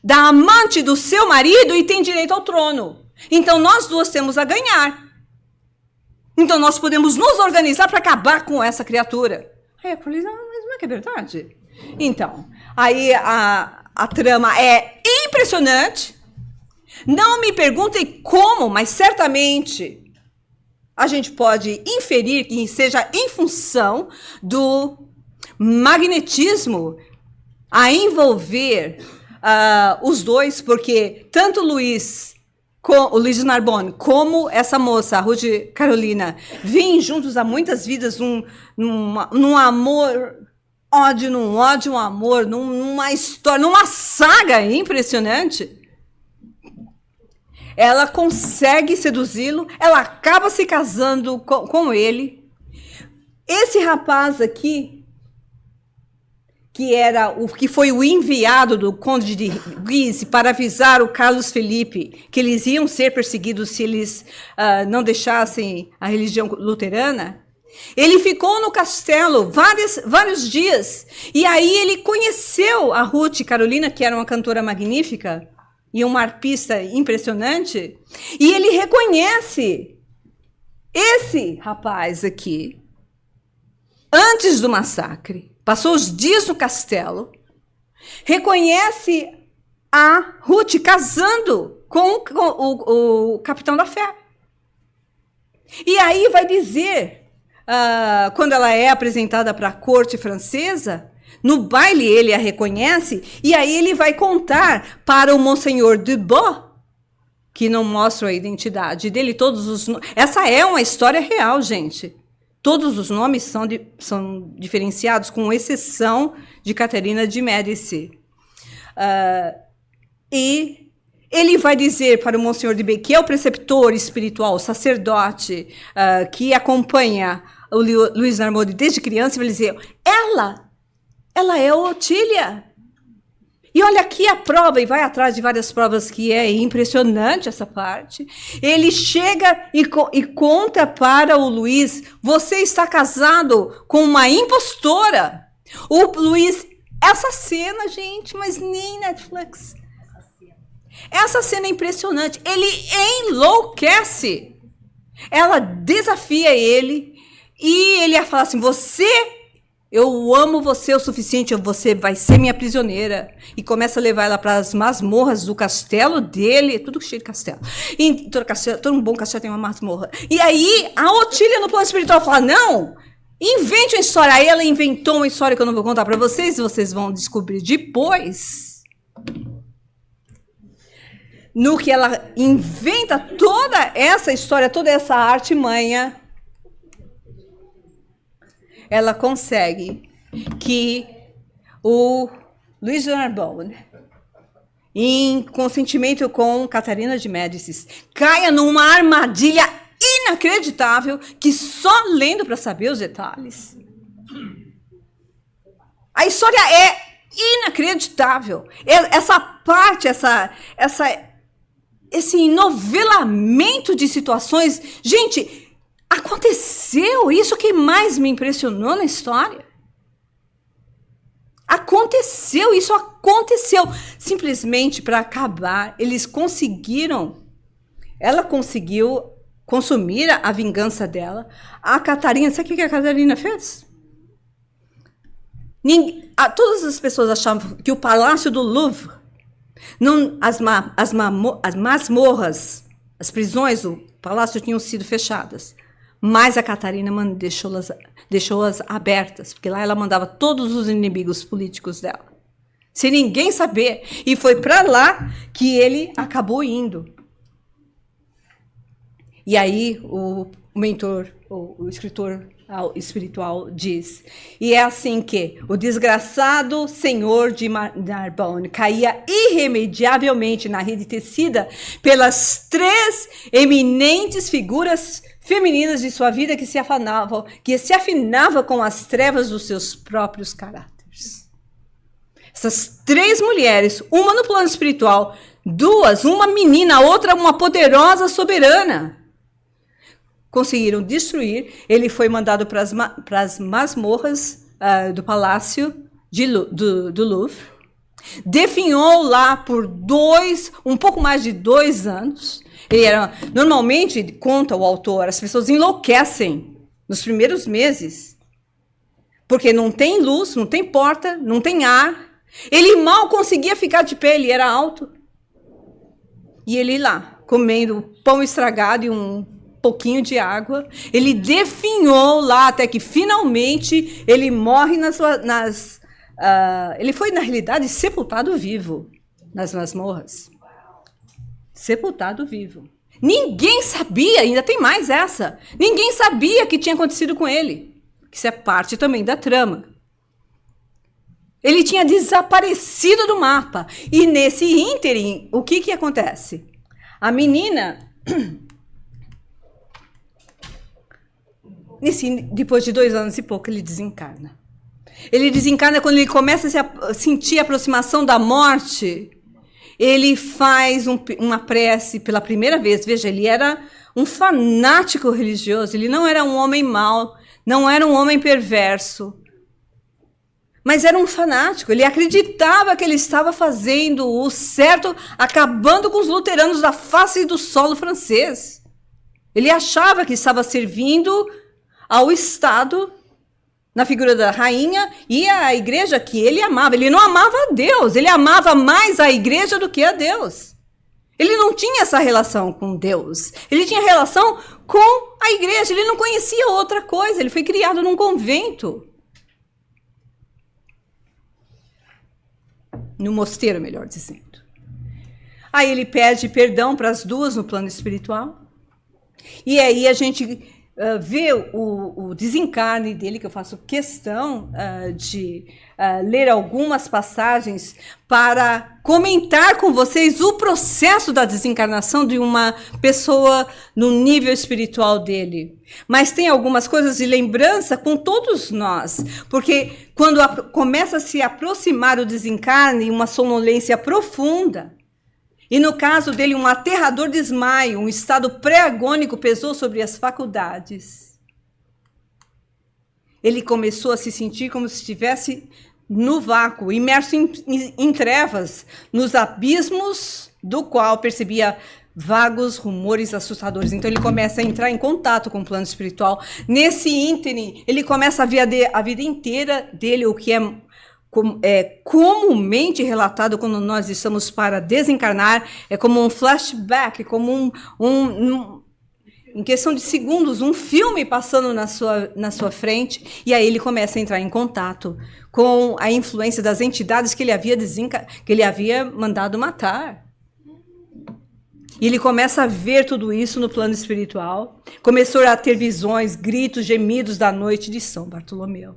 da amante do seu marido e tem direito ao trono. Então, nós duas temos a ganhar. Então, nós podemos nos organizar para acabar com essa criatura. Aí a Crowley diz, mas não é que é verdade? Então, aí a trama é impressionante. Não me perguntem como, mas certamente a gente pode inferir que seja em função do magnetismo a envolver os dois, porque tanto o Luiz de Narbonne como essa moça, a Ruth Carolina, vêm juntos há muitas vidas num amor, ódio, amor, numa história, numa saga impressionante. Ela consegue seduzi-lo, ela acaba se casando com ele. Esse rapaz aqui, que foi o enviado do conde de Guise para avisar o Carlos Felipe que eles iam ser perseguidos se eles não deixassem a religião luterana, ele ficou no castelo vários dias, e aí ele conheceu a Ruth Carolina, que era uma cantora magnífica e uma arpista impressionante, e ele reconhece esse rapaz aqui antes do massacre. Passou os dias no castelo, reconhece a Ruth casando com o capitão da fé. E aí vai dizer, quando ela é apresentada para a corte francesa, no baile ele a reconhece, e aí ele vai contar para o Monseigneur Dubois, que não mostra a identidade dele, essa é uma história real, gente. Todos os nomes são diferenciados, com exceção de Catarina de Médicis. E ele vai dizer para o Monsenhor de B, que é o preceptor espiritual, o sacerdote, que acompanha o Luiz Narbonne desde criança, vai dizer, ela é Otília. E olha aqui a prova, e vai atrás de várias provas, que é impressionante essa parte. Ele chega e conta para o Luiz, você está casado com uma impostora. O Luiz, essa cena, gente, mas nem Netflix. Essa cena é impressionante. Ele enlouquece. Ela desafia ele, e ele ia falar assim, eu amo você o suficiente, você vai ser minha prisioneira. E começa a levar ela para as masmorras do castelo dele, tudo cheio de castelo. E todo um bom castelo tem uma masmorra. E aí, a Otília, no plano espiritual, fala, não, invente uma história. Aí ela inventou uma história que eu não vou contar para vocês, vocês vão descobrir depois. No que ela inventa toda essa história, toda essa artimanha, ela consegue que o Luiz de Narbonne, em consentimento com Catarina de Médicis, caia numa armadilha inacreditável que só lendo para saber os detalhes. A história é inacreditável. Essa parte, esse enovelamento de situações, gente, aconteceu. Isso que mais me impressionou na história. Aconteceu, isso aconteceu. Simplesmente para acabar, ela conseguiu consumir a vingança dela. A Catarina, sabe o que a Catarina fez? Todas as pessoas achavam que o Palácio do Louvre, as masmorras, as prisões do palácio tinham sido fechadas. Mas a Catarina deixou-as abertas, porque lá ela mandava todos os inimigos políticos dela, sem ninguém saber. E foi para lá que ele acabou indo. E aí o mentor, o escritor espiritual diz, e é assim que o desgraçado senhor de Narbonne caía irremediavelmente na rede tecida pelas 3 eminentes figuras femininas de sua vida que se afinavam com as trevas dos seus próprios caráteres. Essas 3 mulheres, uma no plano espiritual, 2, uma menina, a outra uma poderosa soberana, conseguiram destruir. Ele foi mandado para as masmorras do palácio do Louvre. Definhou lá por um pouco mais de 2 anos. Normalmente, conta o autor, as pessoas enlouquecem nos primeiros meses, porque não tem luz, não tem porta, não tem ar. Ele mal conseguia ficar de pé, ele era alto. E ele lá, comendo pão estragado e um pouquinho de água, ele definhou lá até que finalmente ele morre ele foi na realidade sepultado vivo nas masmorras. Sepultado vivo. Ninguém sabia, ainda tem mais essa. Ninguém sabia o que tinha acontecido com ele. Isso é parte também da trama. Ele tinha desaparecido do mapa. E nesse ínterim, o que acontece? A menina, depois de 2 anos e pouco, ele desencarna. Ele desencarna quando ele começa a sentir a aproximação da morte. Ele faz uma prece pela primeira vez. Veja, ele era um fanático religioso. Ele não era um homem mau, não era um homem perverso. Mas era um fanático. Ele acreditava que ele estava fazendo o certo, acabando com os luteranos da face do solo francês. Ele achava que estava servindo ao Estado, na figura da rainha, e a igreja que ele amava. Ele não amava a Deus, ele amava mais a igreja do que a Deus. Ele não tinha essa relação com Deus, ele tinha relação com a igreja, ele não conhecia outra coisa, ele foi criado num convento. No mosteiro, melhor dizendo. Aí ele pede perdão para as 2 no plano espiritual, e aí a gente vê o desencarne dele, que eu faço questão de ler algumas passagens para comentar com vocês o processo da desencarnação de uma pessoa no nível espiritual dele. Mas tem algumas coisas de lembrança com todos nós, porque quando começa a se aproximar o desencarne, uma sonolência profunda, e no caso dele, um aterrador desmaio, um estado pré-agônico pesou sobre as faculdades. Ele começou a se sentir como se estivesse no vácuo, imerso em trevas, nos abismos do qual percebia vagos rumores assustadores. Então ele começa a entrar em contato com o plano espiritual. Nesse ínterim, ele começa a ver a vida inteira dele, o que é comumente relatado quando nós estamos para desencarnar, é como um flashback, como em questão de segundos, um filme passando na sua frente, e aí ele começa a entrar em contato com a influência das entidades que ele havia mandado matar. E ele começa a ver tudo isso no plano espiritual. Começou a ter visões, gritos, gemidos da noite de São Bartolomeu.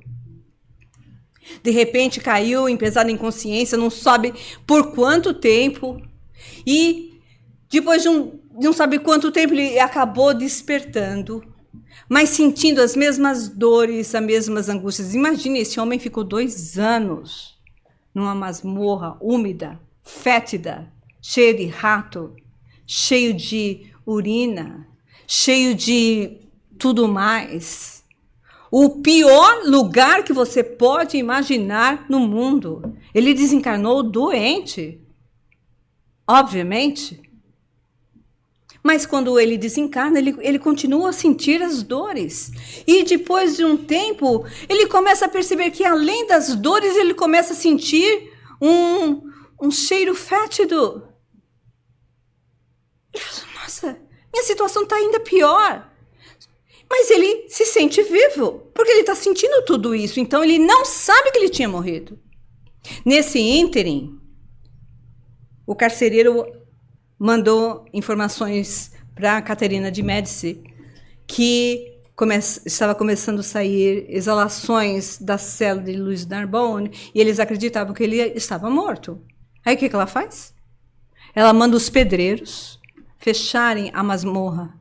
De repente caiu em pesada inconsciência, não sabe por quanto tempo. E depois de não sabe quanto tempo ele acabou despertando, mas sentindo as mesmas dores, as mesmas angústias. Imagine, esse homem ficou 2 anos numa masmorra úmida, fétida, cheia de rato, cheio de urina, cheio de tudo mais. O pior lugar que você pode imaginar no mundo. Ele desencarnou doente, obviamente. Mas quando ele desencarna, ele continua a sentir as dores. E depois de um tempo, ele começa a perceber que além das dores, ele começa a sentir um cheiro fétido. Ele fala, nossa, minha situação está ainda pior. Mas ele se sente vivo, porque ele está sentindo tudo isso. Então, ele não sabe que ele tinha morrido. Nesse ínterim, o carcereiro mandou informações para Caterina de Médici, que estava começando a sair exalações da cela de Luiz Narbonne, e eles acreditavam que ele estava morto. Aí o que ela faz? Ela manda os pedreiros fecharem a masmorra.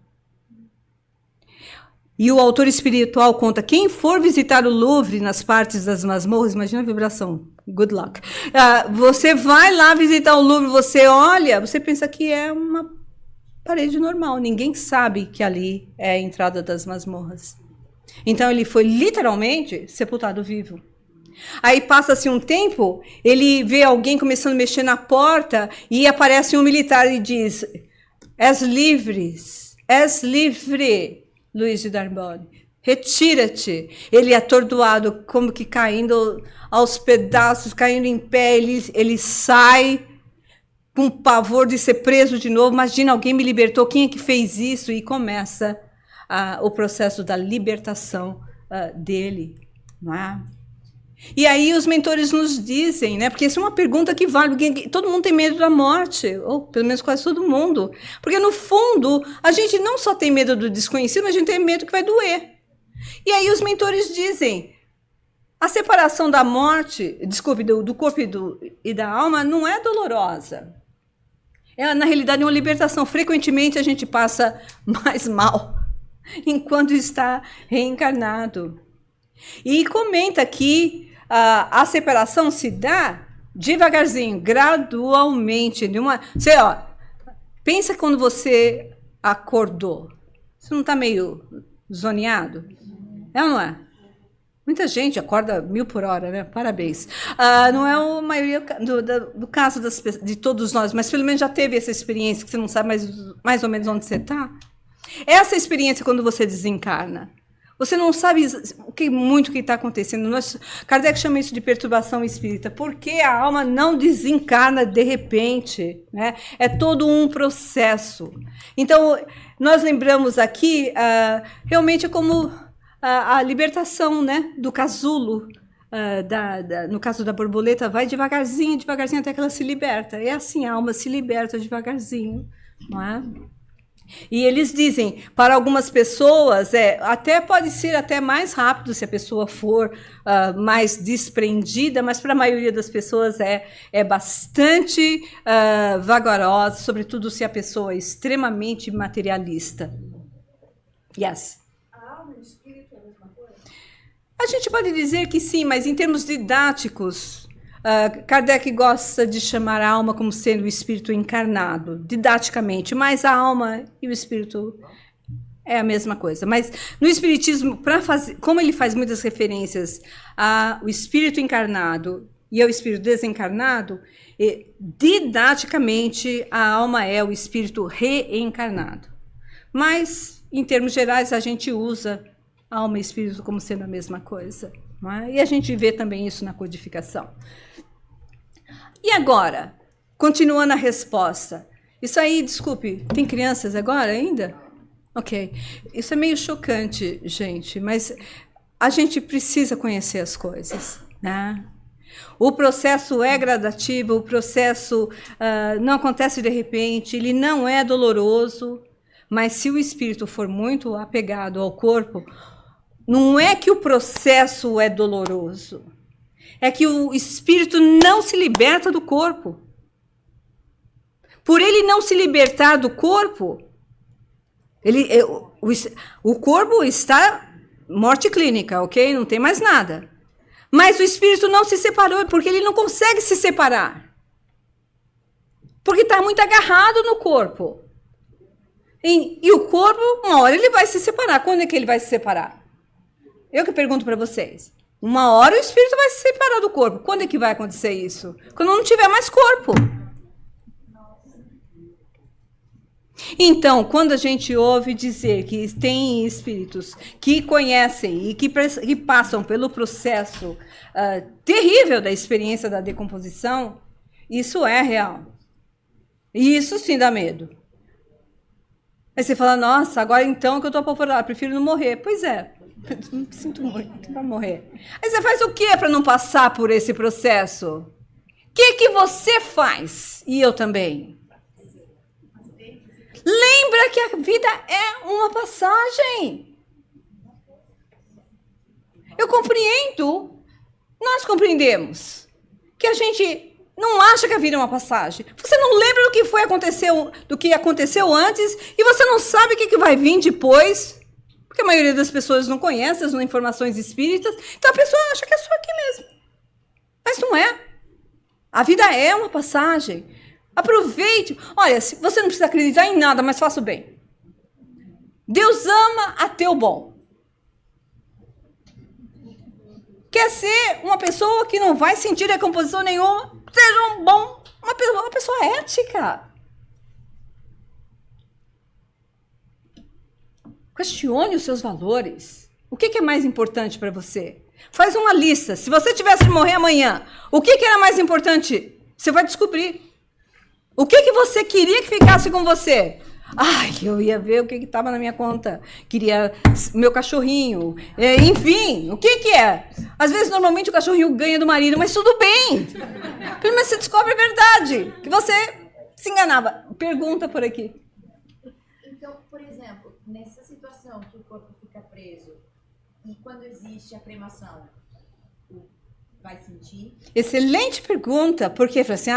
E o autor espiritual conta, quem for visitar o Louvre nas partes das masmorras, imagina a vibração, good luck. Você vai lá visitar o Louvre, você olha, você pensa que é uma parede normal, ninguém sabe que ali é a entrada das masmorras. Então ele foi literalmente sepultado vivo. Aí passa-se um tempo, ele vê alguém começando a mexer na porta e aparece um militar e diz, és livre, Luiz de Narbonne, retira-te. Ele atordoado, como que caindo aos pedaços, caindo em pé, ele sai com pavor de ser preso de novo. Imagina, alguém me libertou, quem é que fez isso? E começa o processo da libertação dele, não é? E aí os mentores nos dizem, né? Porque essa é uma pergunta que vale, porque todo mundo tem medo da morte, ou pelo menos quase todo mundo. Porque no fundo, a gente não só tem medo do desconhecido, mas a gente tem medo que vai doer. E aí os mentores dizem, a separação da morte, desculpe, do corpo e da alma não é dolorosa. É, na realidade, uma libertação. Frequentemente a gente passa mais mal enquanto está reencarnado. E comenta que a separação se dá devagarzinho, gradualmente. Você, pensa quando você acordou. Você não está meio zoneado? É ou não é? Muita gente acorda 1000 por hora, né? Parabéns. Não é a maioria do caso de todos nós, mas pelo menos já teve essa experiência que você não sabe mais ou menos onde você está. Essa experiência quando você desencarna. Você não sabe muito o que está acontecendo. Kardec chama isso de perturbação espírita, porque a alma não desencarna de repente, né? É todo um processo. Então, nós lembramos aqui, realmente é como a libertação, né, do casulo. No caso da borboleta, vai devagarzinho, devagarzinho, até que ela se liberta. É assim, a alma se liberta devagarzinho, não é? E eles dizem, para algumas pessoas, até pode ser até mais rápido se a pessoa for mais desprendida, mas para a maioria das pessoas é bastante vagarosa, sobretudo se a pessoa é extremamente materialista. Yes. A alma e o espírito é a mesma coisa? A gente pode dizer que sim, mas em termos didáticos, Kardec gosta de chamar a alma como sendo o espírito encarnado, didaticamente, mas a alma e o espírito é a mesma coisa. Mas no espiritismo, como ele faz muitas referências ao espírito encarnado e ao espírito desencarnado, didaticamente a alma é o espírito reencarnado. Mas, em termos gerais, a gente usa alma e espírito como sendo a mesma coisa. Não é? E a gente vê também isso na codificação. E agora, continuando a resposta. Isso aí, desculpe, tem crianças agora ainda? Ok. Isso é meio chocante, gente, mas a gente precisa conhecer as coisas, né? O processo é gradativo, o processo não acontece de repente, ele não é doloroso, mas se o espírito for muito apegado ao corpo, não é que o processo é doloroso, é que o espírito não se liberta do corpo. Por ele não se libertar do corpo, o corpo está morte clínica, ok? Não tem mais nada. Mas o espírito não se separou, porque ele não consegue se separar. Porque está muito agarrado no corpo. E o corpo, uma hora ele vai se separar. Quando é que ele vai se separar? Eu que pergunto para vocês. Uma hora o espírito vai se separar do corpo. Quando é que vai acontecer isso? Quando não tiver mais corpo. Então, quando a gente ouve dizer que tem espíritos que conhecem e que passam pelo processo terrível da experiência da decomposição, isso é real. E isso sim dá medo. Aí você fala, nossa, agora então que eu estou apavorada, prefiro não morrer. Pois é, sinto muito para morrer. Aí você faz o que para não passar por esse processo? O que você faz? E eu também. Lembra que a vida é uma passagem. Eu compreendo, nós compreendemos que a gente não acha que a vida é uma passagem. Você não lembra do que aconteceu antes e você não sabe o que vai vir depois, porque a maioria das pessoas não conhece as informações espíritas, então a pessoa acha que é só aqui mesmo. Mas não é. A vida é uma passagem. Aproveite. Olha, você não precisa acreditar em nada, mas faça o bem. Deus ama até o bom. Quer ser uma pessoa que não vai sentir decomposição nenhuma? Seja uma pessoa ética. Questione os seus valores. O que é mais importante para você? Faz uma lista. Se você tivesse de morrer amanhã, o que era mais importante? Você vai descobrir. O que você queria que ficasse com você? Ai, eu ia ver o que estava na minha conta. Queria meu cachorrinho. Enfim, o que é? Às vezes, normalmente, o cachorrinho ganha do marido, mas tudo bem. Pelo menos você descobre a verdade. Que você se enganava. Pergunta por aqui. Então, por exemplo, nessa situação que o corpo fica preso, e quando existe a cremação, vai sentir? Excelente pergunta, porque fala assim,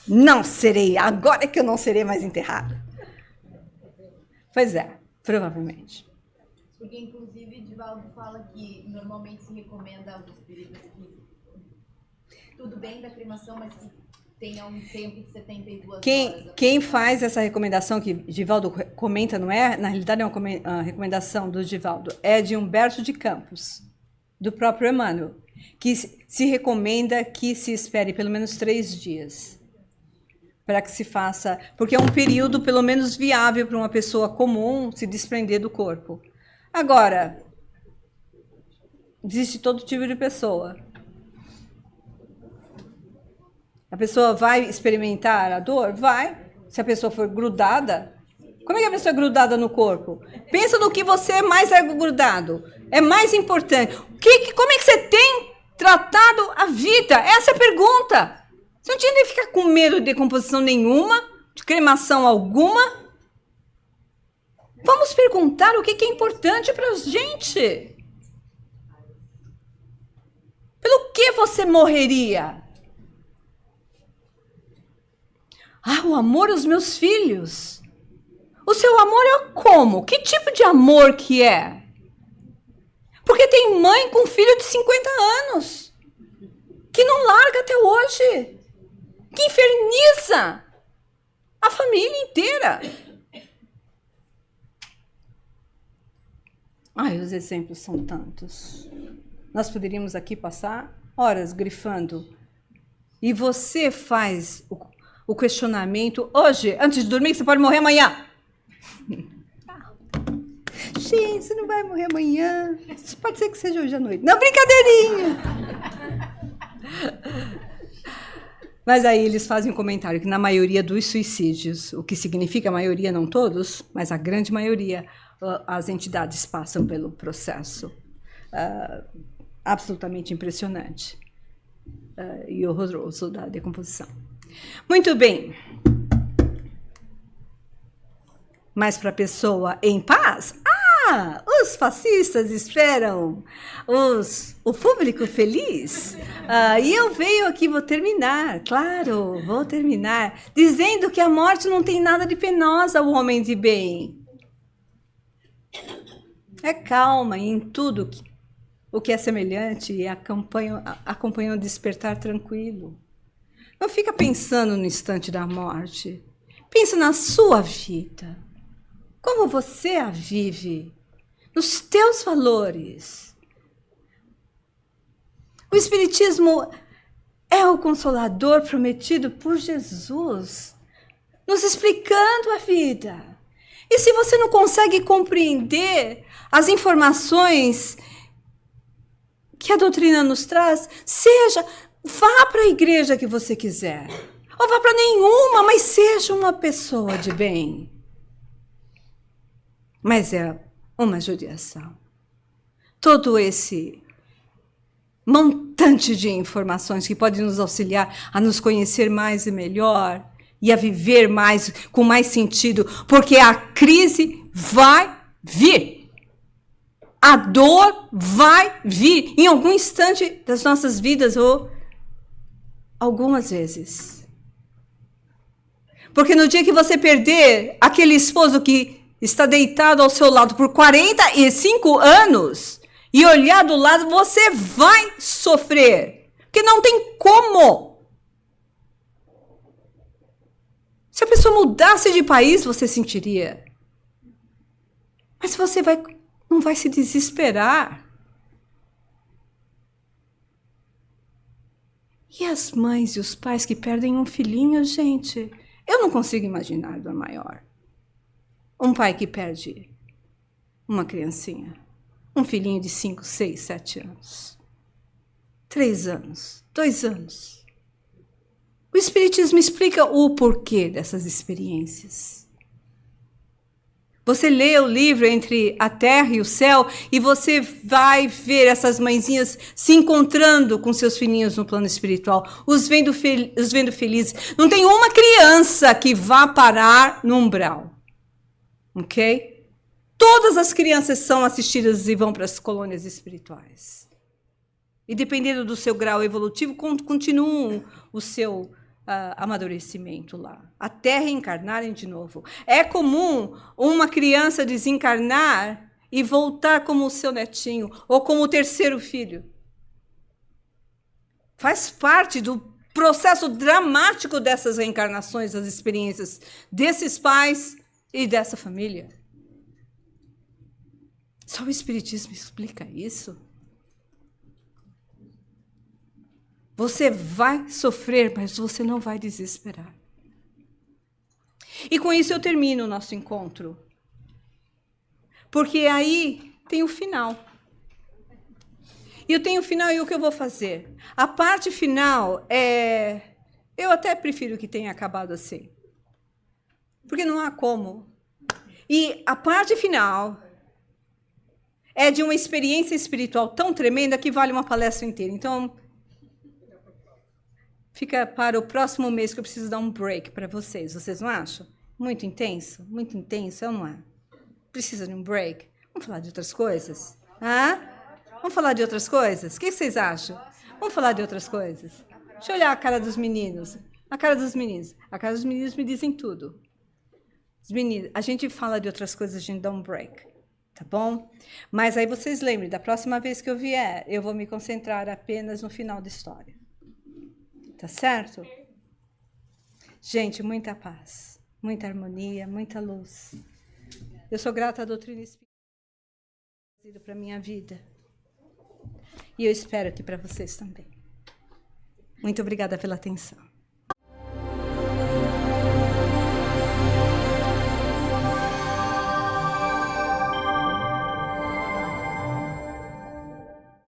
não serei, agora é que eu não serei mais enterrado. Pois é, provavelmente. Porque, inclusive, Divaldo fala que normalmente se recomenda aos espíritos que tudo bem da cremação, mas que tenha um tempo de 72 horas. Quem faz essa recomendação que Divaldo comenta, não é? Na realidade, é uma recomendação do Divaldo. É de Humberto de Campos, do próprio Emmanuel, que se recomenda que se espere pelo menos 3 dias. Para que se faça, porque é um período pelo menos viável para uma pessoa comum se desprender do corpo. Agora, existe todo tipo de pessoa. A pessoa vai experimentar a dor? Vai. Se a pessoa for grudada, como é que a pessoa é grudada no corpo? Pensa no que você mais é grudado. É mais importante. Como é que você tem tratado a vida? Essa é a pergunta. Você não tinha nem ficar com medo de decomposição nenhuma, de cremação alguma? Vamos perguntar o que é importante para a gente. Pelo que você morreria? O amor aos meus filhos. O seu amor é como? Que tipo de amor que é? Porque tem mãe com filho de 50 anos que não larga até hoje. Que inferniza a família inteira. Os exemplos são tantos. Nós poderíamos aqui passar horas grifando. E você faz o questionamento hoje, antes de dormir, que você pode morrer amanhã. Gente, você não vai morrer amanhã. Pode ser que seja hoje à noite. Não, brincadeirinha. Mas aí eles fazem um comentário que na maioria dos suicídios, o que significa a maioria, não todos, mas a grande maioria, as entidades passam pelo processo absolutamente impressionante e horroroso da decomposição. Muito bem. Mas para a pessoa em paz, os fascistas esperam o público feliz. E eu venho aqui, vou terminar, claro, vou terminar, dizendo que a morte não tem nada de penosa ao homem de bem. É calma em tudo o que é semelhante e acompanha o despertar tranquilo. Não fica pensando no instante da morte. Pensa na sua vida. Como você a vive. Nos teus valores. O Espiritismo é o Consolador prometido por Jesus, nos explicando a vida. E se você não consegue compreender as informações que a doutrina nos traz, vá para a igreja que você quiser. Ou vá para nenhuma, mas seja uma pessoa de bem. Mas é uma judiação. Todo esse montante de informações que pode nos auxiliar a nos conhecer mais e melhor e a viver mais, com mais sentido, porque a crise vai vir. A dor vai vir em algum instante das nossas vidas ou algumas vezes. Porque no dia que você perder aquele esposo que está deitado ao seu lado por 45 anos e olhar do lado, você vai sofrer. Porque não tem como. Se a pessoa mudasse de país, você sentiria. Mas você não vai se desesperar. E as mães e os pais que perdem um filhinho, gente, eu não consigo imaginar dor maior. Um pai que perde uma criancinha, um filhinho de 5, 6, 7 anos, 3 anos, 2 anos. O Espiritismo explica o porquê dessas experiências. Você lê o livro Entre a Terra e o Céu e você vai ver essas mãezinhas se encontrando com seus filhinhos no plano espiritual, os vendo felizes. Não tem uma criança que vá parar no umbral. Ok? Todas as crianças são assistidas e vão para as colônias espirituais. E dependendo do seu grau evolutivo, continuam o seu amadurecimento lá, até reencarnarem de novo. É comum uma criança desencarnar e voltar como o seu netinho ou como o terceiro filho. Faz parte do processo dramático dessas reencarnações, das experiências desses pais e dessa família. Só o Espiritismo explica isso. Você vai sofrer, mas você não vai desesperar. E com isso eu termino o nosso encontro. Porque aí tem o final. E eu tenho o final e o que eu vou fazer? A parte final eu até prefiro que tenha acabado assim. Porque não há como. E a parte final é de uma experiência espiritual tão tremenda que vale uma palestra inteira. Então, fica para o próximo mês que eu preciso dar um break para vocês. Vocês não acham? Muito intenso? Muito intenso, ou não é? Precisa de um break? Vamos falar de outras coisas? Vamos falar de outras coisas? O que vocês acham? Vamos falar de outras coisas? Deixa eu olhar a cara dos meninos. A cara dos meninos. A cara dos meninos me dizem tudo. Os meninos, a gente fala de outras coisas, a gente dá um break. Tá bom? Mas aí vocês lembrem, da próxima vez que eu vier, eu vou me concentrar apenas no final da história. Tá certo? Gente, muita paz, muita harmonia, muita luz. Eu sou grata à doutrina espírita para a minha vida. E eu espero que para vocês também. Muito obrigada pela atenção.